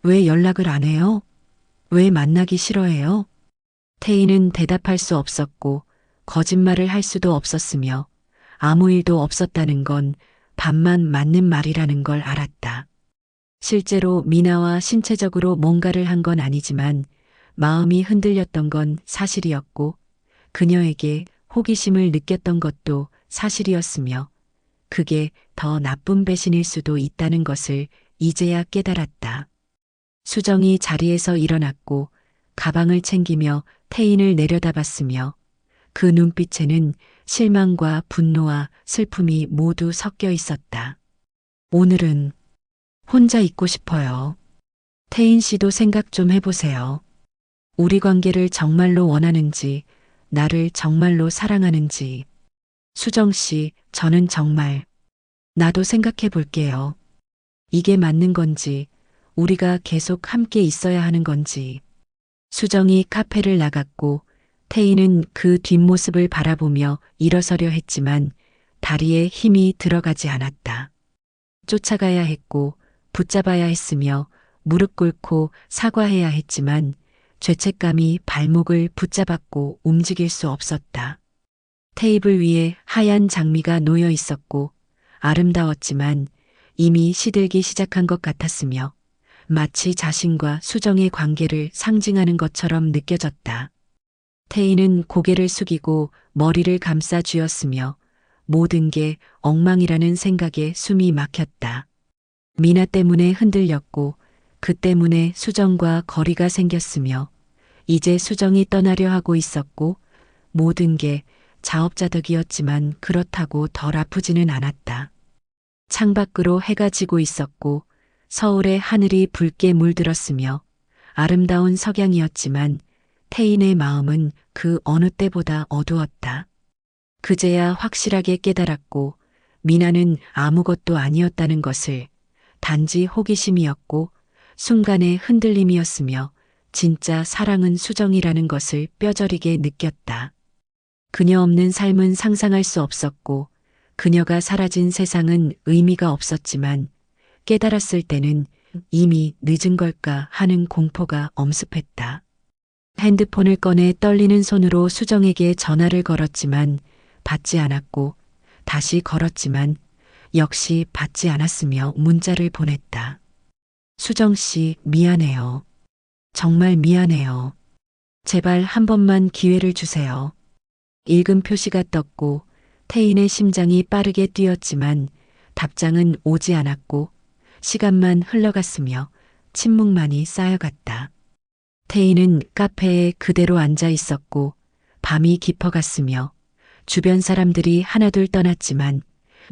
Speaker 1: 왜 연락을 안 해요? 왜 만나기 싫어해요? 태희는 대답할 수 없었고 거짓말을 할 수도 없었으며 아무 일도 없었다는 건 반만 맞는 말이라는 걸 알았다. 실제로 미나와 신체적으로 뭔가를 한 건 아니지만 마음이 흔들렸던 건 사실이었고 그녀에게 호기심을 느꼈던 것도 사실이었으며 그게 더 나쁜 배신일 수도 있다는 것을 이제야 깨달았다. 수정이 자리에서 일어났고 가방을 챙기며 태인을 내려다봤으며 그 눈빛에는 실망과 분노와 슬픔이 모두 섞여 있었다. 오늘은 혼자 있고 싶어요. 태인 씨도 생각 좀 해보세요. 우리 관계를 정말로 원하는지, 나를 정말로 사랑하는지. 수정 씨, 저는 정말 나도 생각해 볼게요. 이게 맞는 건지, 우리가 계속 함께 있어야 하는 건지. 수정이 카페를 나갔고 태희는 그 뒷모습을 바라보며 일어서려 했지만 다리에 힘이 들어가지 않았다. 쫓아가야 했고 붙잡아야 했으며 무릎 꿇고 사과해야 했지만 죄책감이 발목을 붙잡았고 움직일 수 없었다. 테이블 위에 하얀 장미가 놓여 있었고 아름다웠지만 이미 시들기 시작한 것 같았으며 마치 자신과 수정의 관계를 상징하는 것처럼 느껴졌다. 태희는 고개를 숙이고 머리를 감싸 쥐었으며 모든 게 엉망이라는 생각에 숨이 막혔다. 미나 때문에 흔들렸고 그 때문에 수정과 거리가 생겼으며 이제 수정이 떠나려 하고 있었고 모든 게 자업자득이었지만 그렇다고 덜 아프지는 않았다. 창밖으로 해가 지고 있었고 서울의 하늘이 붉게 물들었으며 아름다운 석양이었지만 태인의 마음은 그 어느 때보다 어두웠다. 그제야 확실하게 깨달았고 미나는 아무것도 아니었다는 것을 단지 호기심이었고 순간의 흔들림이었으며 진짜 사랑은 수정이라는 것을 뼈저리게 느꼈다. 그녀 없는 삶은 상상할 수 없었고 그녀가 사라진 세상은 의미가 없었지만 깨달았을 때는 이미 늦은 걸까 하는 공포가 엄습했다. 핸드폰을 꺼내 떨리는 손으로 수정에게 전화를 걸었지만 받지 않았고 다시 걸었지만 역시 받지 않았으며 문자를 보냈다. 수정 씨, 미안해요. 정말 미안해요. 제발 한 번만 기회를 주세요. 읽음 표시가 떴고 태인의 심장이 빠르게 뛰었지만 답장은 오지 않았고 시간만 흘러갔으며 침묵만이 쌓여갔다. 태인은 카페에 그대로 앉아 있었고 밤이 깊어갔으며 주변 사람들이 하나둘 떠났지만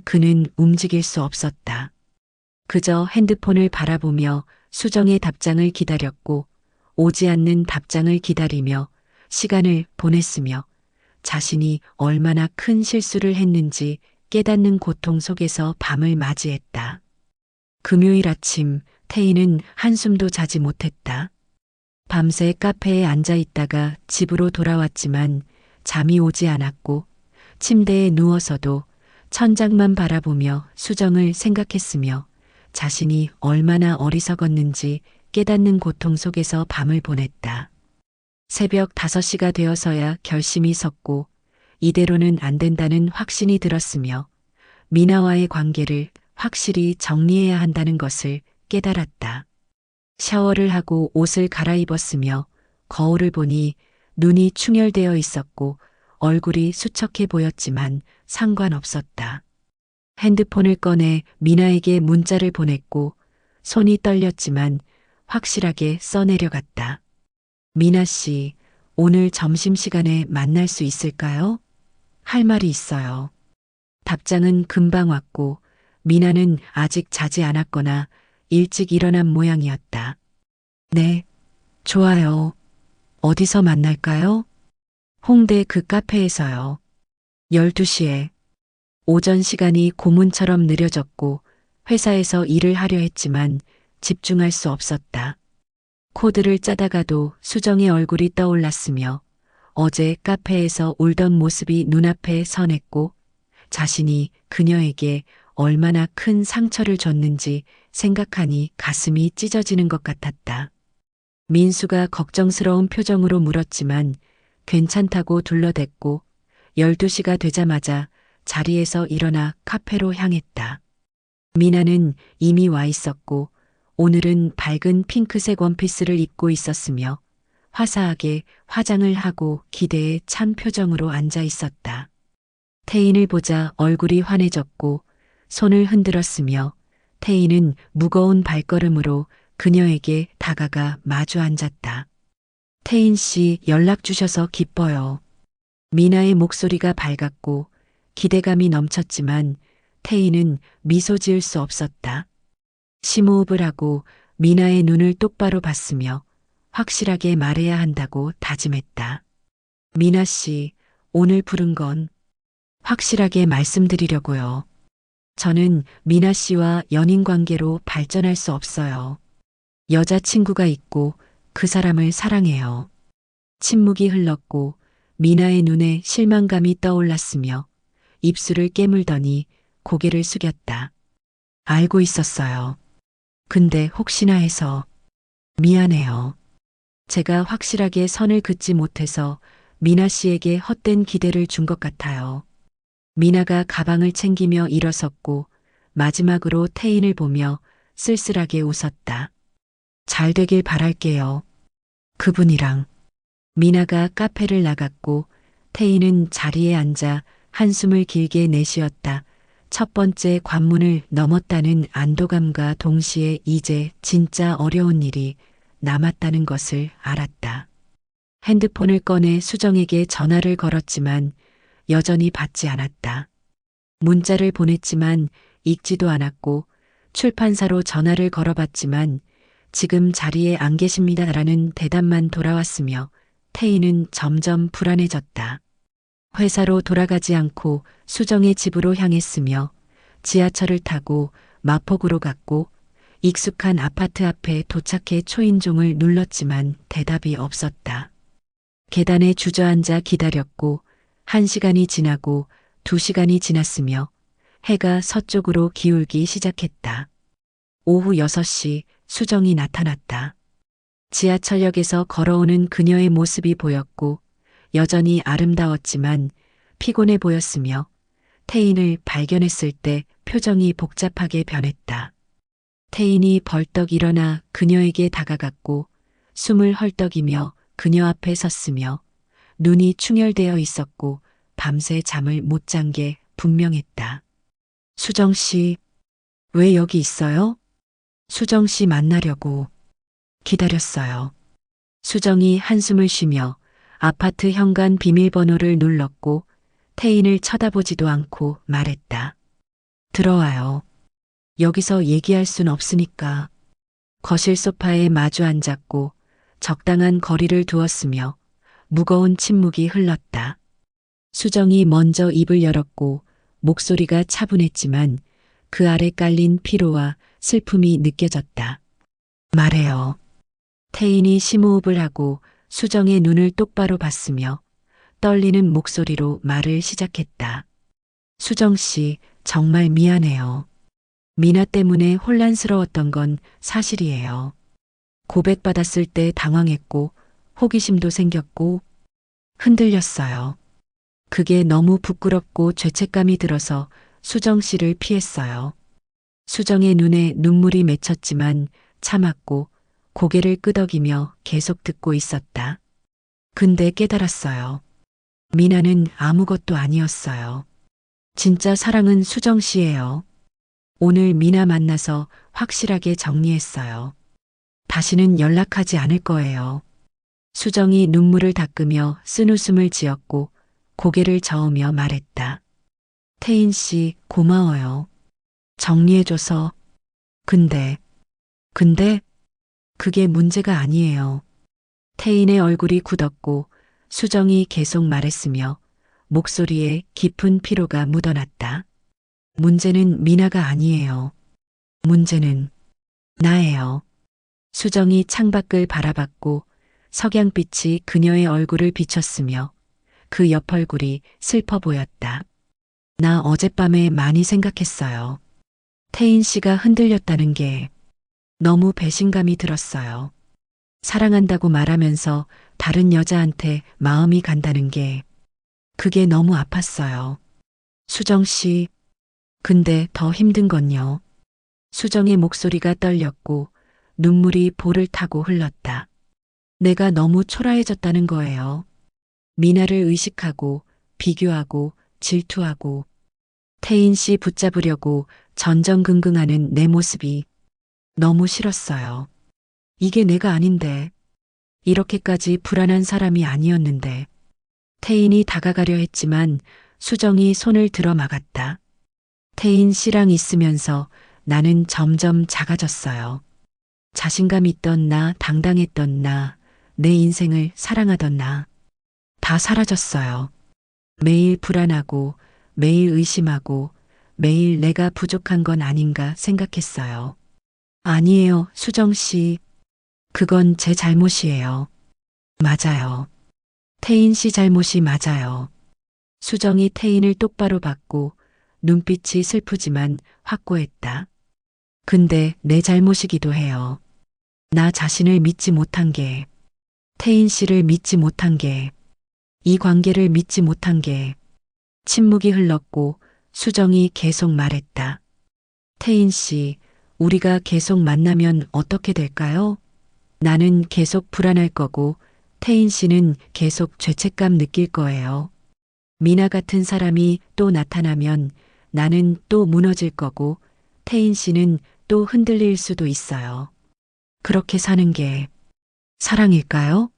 Speaker 1: 그는 움직일 수 없었다. 그저 핸드폰을 바라보며 수정의 답장을 기다렸고 오지 않는 답장을 기다리며 시간을 보냈으며 자신이 얼마나 큰 실수를 했는지 깨닫는 고통 속에서 밤을 맞이했다. 금요일 아침 태희는 한숨도 자지 못했다. 밤새 카페에 앉아 있다가 집으로 돌아왔지만 잠이 오지 않았고 침대에 누워서도 천장만 바라보며 수정을 생각했으며 자신이 얼마나 어리석었는지 깨닫는 고통 속에서 밤을 보냈다. 새벽 5시가 되어서야 결심이 섰고 이대로는 안 된다는 확신이 들었으며 미나와의 관계를 확실히 정리해야 한다는 것을 깨달았다. 샤워를 하고 옷을 갈아입었으며 거울을 보니 눈이 충혈되어 있었고 얼굴이 수척해 보였지만 상관없었다. 핸드폰을 꺼내 미나에게 문자를 보냈고 손이 떨렸지만 확실하게 써내려갔다. 미나 씨, 오늘 점심시간에 만날 수 있을까요? 할 말이 있어요. 답장은 금방 왔고 미나는 아직 자지 않았거나 일찍 일어난 모양이었다. 네, 좋아요. 어디서 만날까요? 홍대 그 카페에서요. 12시에. 오전 시간이 고문처럼 느려졌고 회사에서 일을 하려 했지만 집중할 수 없었다. 코드를 짜다가도 수정의 얼굴이 떠올랐으며 어제 카페에서 울던 모습이 눈앞에 선했고 자신이 그녀에게 얼마나 큰 상처를 줬는지 생각하니 가슴이 찢어지는 것 같았다. 민수가 걱정스러운 표정으로 물었지만 괜찮다고 둘러댔고 12시가 되자마자 자리에서 일어나 카페로 향했다. 미나는 이미 와 있었고 오늘은 밝은 핑크색 원피스를 입고 있었으며 화사하게 화장을 하고 기대에 찬 표정으로 앉아 있었다. 태인을 보자 얼굴이 환해졌고 손을 흔들었으며 태인은 무거운 발걸음으로 그녀에게 다가가 마주 앉았다. 태인 씨 연락 주셔서 기뻐요. 미나의 목소리가 밝았고 기대감이 넘쳤지만 태인은 미소 지을 수 없었다. 심호흡을 하고 미나의 눈을 똑바로 봤으며 확실하게 말해야 한다고 다짐했다. 미나 씨, 오늘 부른 건 확실하게 말씀드리려고요. 저는 미나 씨와 연인 관계로 발전할 수 없어요. 여자친구가 있고 그 사람을 사랑해요. 침묵이 흘렀고 미나의 눈에 실망감이 떠올랐으며 입술을 깨물더니 고개를 숙였다. 알고 있었어요. 근데 혹시나 해서 미안해요. 제가 확실하게 선을 긋지 못해서 미나 씨에게 헛된 기대를 준 것 같아요. 미나가 가방을 챙기며 일어섰고 마지막으로 태인을 보며 쓸쓸하게 웃었다. 잘 되길 바랄게요. 그분이랑. 미나가 카페를 나갔고 태인은 자리에 앉아 한숨을 길게 내쉬었다. 첫 번째 관문을 넘었다는 안도감과 동시에 이제 진짜 어려운 일이 남았다는 것을 알았다. 핸드폰을 꺼내 수정에게 전화를 걸었지만 여전히 받지 않았다. 문자를 보냈지만 읽지도 않았고 출판사로 전화를 걸어봤지만 지금 자리에 안 계십니다라는 대답만 돌아왔으며 태희는 점점 불안해졌다. 회사로 돌아가지 않고 수정의 집으로 향했으며 지하철을 타고 마포구로 갔고 익숙한 아파트 앞에 도착해 초인종을 눌렀지만 대답이 없었다. 계단에 주저앉아 기다렸고 1시간이 지나고 2시간이 지났으며 해가 서쪽으로 기울기 시작했다. 오후 6시 수정이 나타났다. 지하철역에서 걸어오는 그녀의 모습이 보였고 여전히 아름다웠지만 피곤해 보였으며 태인을 발견했을 때 표정이 복잡하게 변했다. 태인이 벌떡 일어나 그녀에게 다가갔고 숨을 헐떡이며 그녀 앞에 섰으며 눈이 충혈되어 있었고 밤새 잠을 못 잔 게 분명했다. 수정 씨, 왜 여기 있어요? 수정 씨 만나려고 기다렸어요. 수정이 한숨을 쉬며 아파트 현관 비밀번호를 눌렀고 태인을 쳐다보지도 않고 말했다. 들어와요. 여기서 얘기할 순 없으니까. 거실 소파에 마주 앉았고 적당한 거리를 두었으며 무거운 침묵이 흘렀다. 수정이 먼저 입을 열었고 목소리가 차분했지만 그 아래 깔린 피로와 슬픔이 느껴졌다. 말해요. 태인이 심호흡을 하고 수정의 눈을 똑바로 봤으며 떨리는 목소리로 말을 시작했다. 수정 씨, 정말 미안해요. 미나 때문에 혼란스러웠던 건 사실이에요. 고백받았을 때 당황했고 호기심도 생겼고 흔들렸어요. 그게 너무 부끄럽고 죄책감이 들어서 수정 씨를 피했어요. 수정의 눈에 눈물이 맺혔지만 참았고 고개를 끄덕이며 계속 듣고 있었다. 근데 깨달았어요. 미나는 아무것도 아니었어요. 진짜 사랑은 수정 씨예요. 오늘 미나 만나서 확실하게 정리했어요. 다시는 연락하지 않을 거예요. 수정이 눈물을 닦으며 쓴웃음을 지었고 고개를 저으며 말했다. 태인 씨, 고마워요. 정리해줘서. 근데 그게 문제가 아니에요. 태인의 얼굴이 굳었고 수정이 계속 말했으며 목소리에 깊은 피로가 묻어났다. 문제는 미나가 아니에요. 문제는 나예요. 수정이 창밖을 바라봤고 석양빛이 그녀의 얼굴을 비췄으며 그 옆 얼굴이 슬퍼 보였다. 나 어젯밤에 많이 생각했어요. 태인 씨가 흔들렸다는 게 너무 배신감이 들었어요. 사랑한다고 말하면서 다른 여자한테 마음이 간다는 게 그게 너무 아팠어요. 수정 씨, 근데 더 힘든 건요. 수정의 목소리가 떨렸고 눈물이 볼을 타고 흘렀다. 내가 너무 초라해졌다는 거예요. 미나를 의식하고 비교하고 질투하고 태인 씨 붙잡으려고 전전긍긍하는 내 모습이 너무 싫었어요. 이게 내가 아닌데, 이렇게까지 불안한 사람이 아니었는데. 태인이 다가가려 했지만 수정이 손을 들어 막았다. 태인 씨랑 있으면서 나는 점점 작아졌어요. 자신감 있던 나, 당당했던 나, 내 인생을 사랑하던 나, 다 사라졌어요. 매일 불안하고, 매일 의심하고, 매일 내가 부족한 건 아닌가 생각했어요. 아니에요, 수정 씨. 그건 제 잘못이에요. 맞아요. 태인 씨 잘못이 맞아요. 수정이 태인을 똑바로 봤고 눈빛이 슬프지만 확고했다. 근데 내 잘못이기도 해요. 나 자신을 믿지 못한 게, 태인 씨를 믿지 못한 게, 이 관계를 믿지 못한 게. 침묵이 흘렀고 수정이 계속 말했다. 태인 씨, 우리가 계속 만나면 어떻게 될까요? 나는 계속 불안할 거고 태인 씨는 계속 죄책감 느낄 거예요. 미나 같은 사람이 또 나타나면 나는 또 무너질 거고 태인 씨는 또 흔들릴 수도 있어요. 그렇게 사는 게 사랑일까요?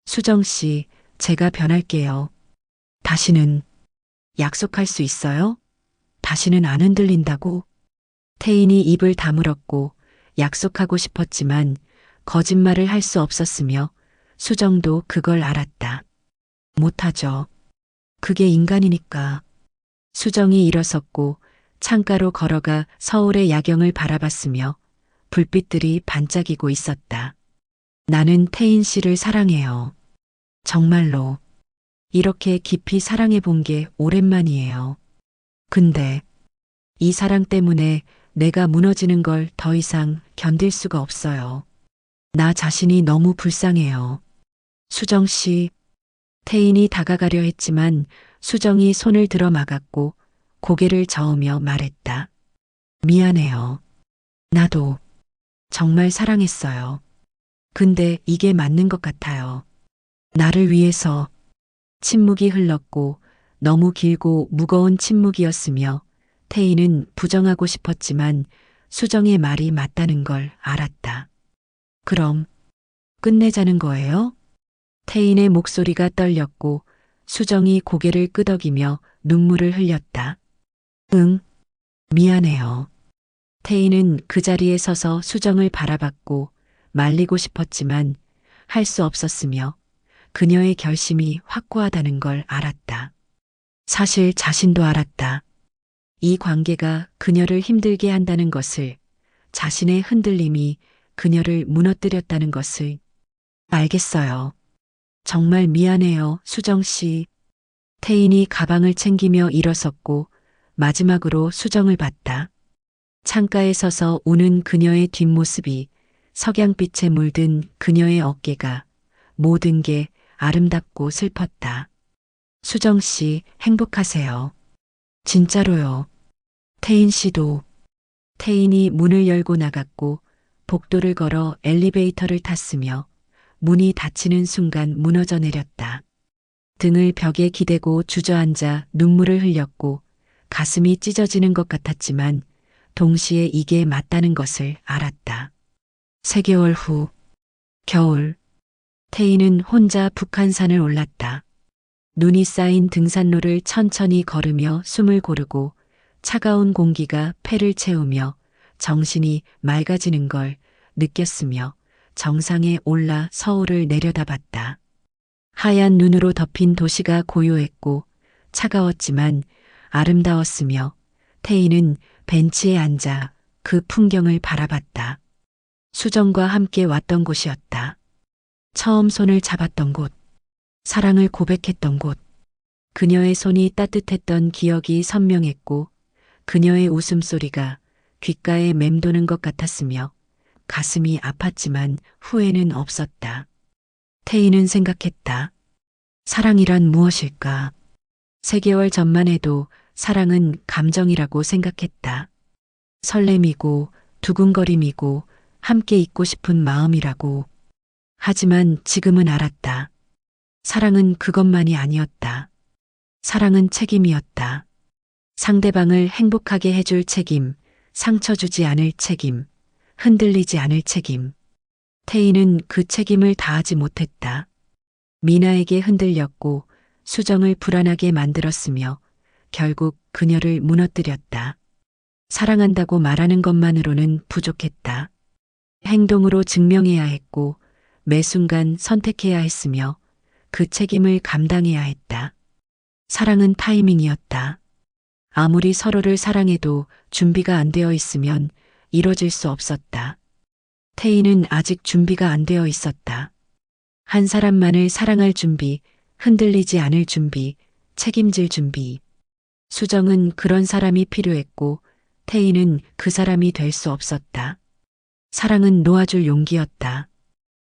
Speaker 1: 수정 씨, 제가 변할게요. 다시는 약속할 수 있어요? 다시는 안 흔들린다고? 태인이 입을 다물었고 약속하고 싶었지만 거짓말을 할 수 없었으며 수정도 그걸 알았다. 못하죠. 그게 인간이니까. 수정이 일어섰고 창가로 걸어가 서울의 야경을 바라봤으며 불빛들이 반짝이고 있었다. 나는 태인 씨를 사랑해요. 정말로. 이렇게 깊이 사랑해 본 게 오랜만이에요. 근데 이 사랑 때문에 내가 무너지는 걸 더 이상 견딜 수가 없어요. 나 자신이 너무 불쌍해요. 수정 씨, 태인이 다가가려 했지만 수정이 손을 들어 막았고 고개를 저으며 말했다. 미안해요. 나도 정말 사랑했어요. 근데 이게 맞는 것 같아요. 나를 위해서. 침묵이 흘렀고 너무 길고 무거운 침묵이었으며 태희는 부정하고 싶었지만 수정의 말이 맞다는 걸 알았다. 그럼 끝내자는 거예요? 태인의 목소리가 떨렸고 수정이 고개를 끄덕이며 눈물을 흘렸다. 응, 미안해요. 태희는 그 자리에 서서 수정을 바라봤고 말리고 싶었지만 할 수 없었으며 그녀의 결심이 확고하다는 걸 알았다. 사실 자신도 알았다. 이 관계가 그녀를 힘들게 한다는 것을, 자신의 흔들림이 그녀를 무너뜨렸다는 것을. 알겠어요. 정말 미안해요, 수정 씨. 태인이 가방을 챙기며 일어섰고 마지막으로 수정을 봤다. 창가에 서서 우는 그녀의 뒷모습이 석양빛에 물든 그녀의 어깨가 모든 게 아름답고 슬펐다. 수정 씨, 행복하세요. 진짜로요. 태인 씨도. 태인이 문을 열고 나갔고 복도를 걸어 엘리베이터를 탔으며 문이 닫히는 순간 무너져 내렸다. 등을 벽에 기대고 주저앉아 눈물을 흘렸고 가슴이 찢어지는 것 같았지만 동시에 이게 맞다는 것을 알았다. 3개월 후, 겨울, 태희는 혼자 북한산을 올랐다. 눈이 쌓인 등산로를 천천히 걸으며 숨을 고르고 차가운 공기가 폐를 채우며 정신이 맑아지는 걸 느꼈으며 정상에 올라 서울을 내려다봤다. 하얀 눈으로 덮인 도시가 고요했고 차가웠지만 아름다웠으며 태희는 벤치에 앉아 그 풍경을 바라봤다. 수정과 함께 왔던 곳이었다. 처음 손을 잡았던 곳, 사랑을 고백했던 곳, 그녀의 손이 따뜻했던 기억이 선명했고 그녀의 웃음소리가 귓가에 맴도는 것 같았으며 가슴이 아팠지만 후회는 없었다. 태희는 생각했다. 사랑이란 무엇일까? 3개월 전만 해도 사랑은 감정이라고 생각했다. 설렘이고 두근거림이고 함께 있고 싶은 마음이라고. 하지만 지금은 알았다. 사랑은 그것만이 아니었다. 사랑은 책임이었다. 상대방을 행복하게 해줄 책임, 상처 주지 않을 책임, 흔들리지 않을 책임. 태희는 그 책임을 다하지 못했다. 미나에게 흔들렸고 수정을 불안하게 만들었으며 결국 그녀를 무너뜨렸다. 사랑한다고 말하는 것만으로는 부족했다. 행동으로 증명해야 했고 매 순간 선택해야 했으며 그 책임을 감당해야 했다. 사랑은 타이밍이었다. 아무리 서로를 사랑해도 준비가 안 되어 있으면 이뤄질 수 없었다. 태희는 아직 준비가 안 되어 있었다. 한 사람만을 사랑할 준비, 흔들리지 않을 준비, 책임질 준비. 수정은 그런 사람이 필요했고 태희는 그 사람이 될 수 없었다. 사랑은 놓아줄 용기였다.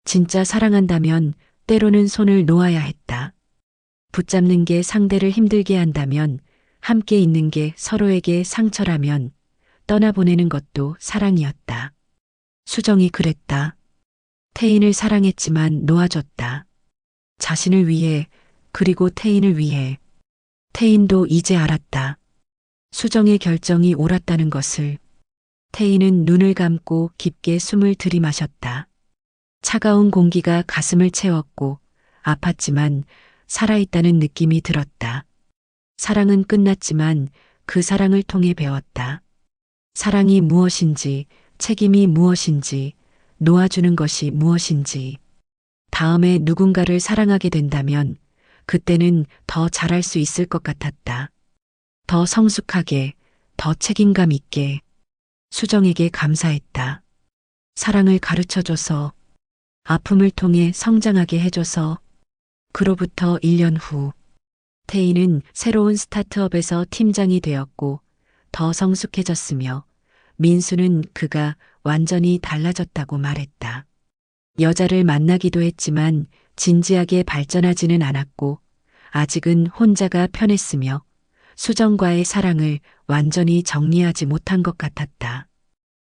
Speaker 1: 진짜 사랑한다면 때로는 손을 놓아야 했다. 붙잡는 게 상대를 힘들게 한다면, 함께 있는 게 서로에게 상처라면 떠나보내는 것도 사랑이었다. 수정이 그랬다. 태인을 사랑했지만 놓아줬다. 자신을 위해, 그리고 태인을 위해. 태인도 이제 알았다. 수정의 결정이 옳았다는 것을. 태인은 눈을 감고 깊게 숨을 들이마셨다. 차가운 공기가 가슴을 채웠고 아팠지만 살아있다는 느낌이 들었다. 사랑은 끝났지만 그 사랑을 통해 배웠다. 사랑이 무엇인지, 책임이 무엇인지, 놓아주는 것이 무엇인지. 다음에 누군가를 사랑하게 된다면 그때는 더 잘할 수 있을 것 같았다. 더 성숙하게, 더 책임감 있게. 수정에게 감사했다. 사랑을 가르쳐줘서, 아픔을 통해 성장하게 해줘서. 그로부터 1년 후, 태희는 새로운 스타트업에서 팀장이 되었고 더 성숙해졌으며 민수는 그가 완전히 달라졌다고 말했다. 여자를 만나기도 했지만 진지하게 발전하지는 않았고 아직은 혼자가 편했으며 수정과의 사랑을 완전히 정리하지 못한 것 같았다.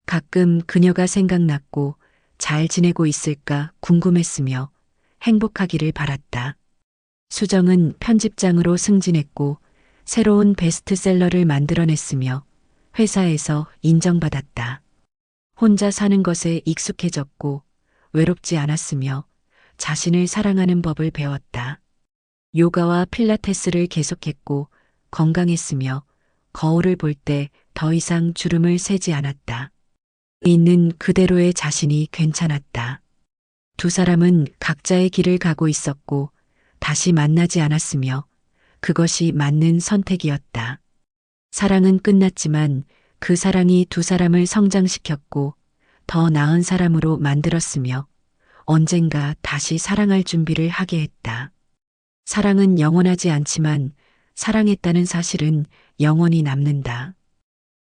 Speaker 1: 가끔 그녀가 생각났고 잘 지내고 있을까 궁금했으며 행복하기를 바랐다. 수정은 편집장으로 승진했고 새로운 베스트셀러를 만들어냈으며 회사에서 인정받았다. 혼자 사는 것에 익숙해졌고 외롭지 않았으며 자신을 사랑하는 법을 배웠다. 요가와 필라테스를 계속했고 건강했으며 거울을 볼 때 더 이상 주름을 세지 않았다. 있는 그대로의 자신이 괜찮았다. 두 사람은 각자의 길을 가고 있었고 다시 만나지 않았으며 그것이 맞는 선택이었다. 사랑은 끝났지만 그 사랑이 두 사람을 성장시켰고 더 나은 사람으로 만들었으며 언젠가 다시 사랑할 준비를 하게 했다. 사랑은 영원하지 않지만 사랑했다는 사실은 영원히 남는다.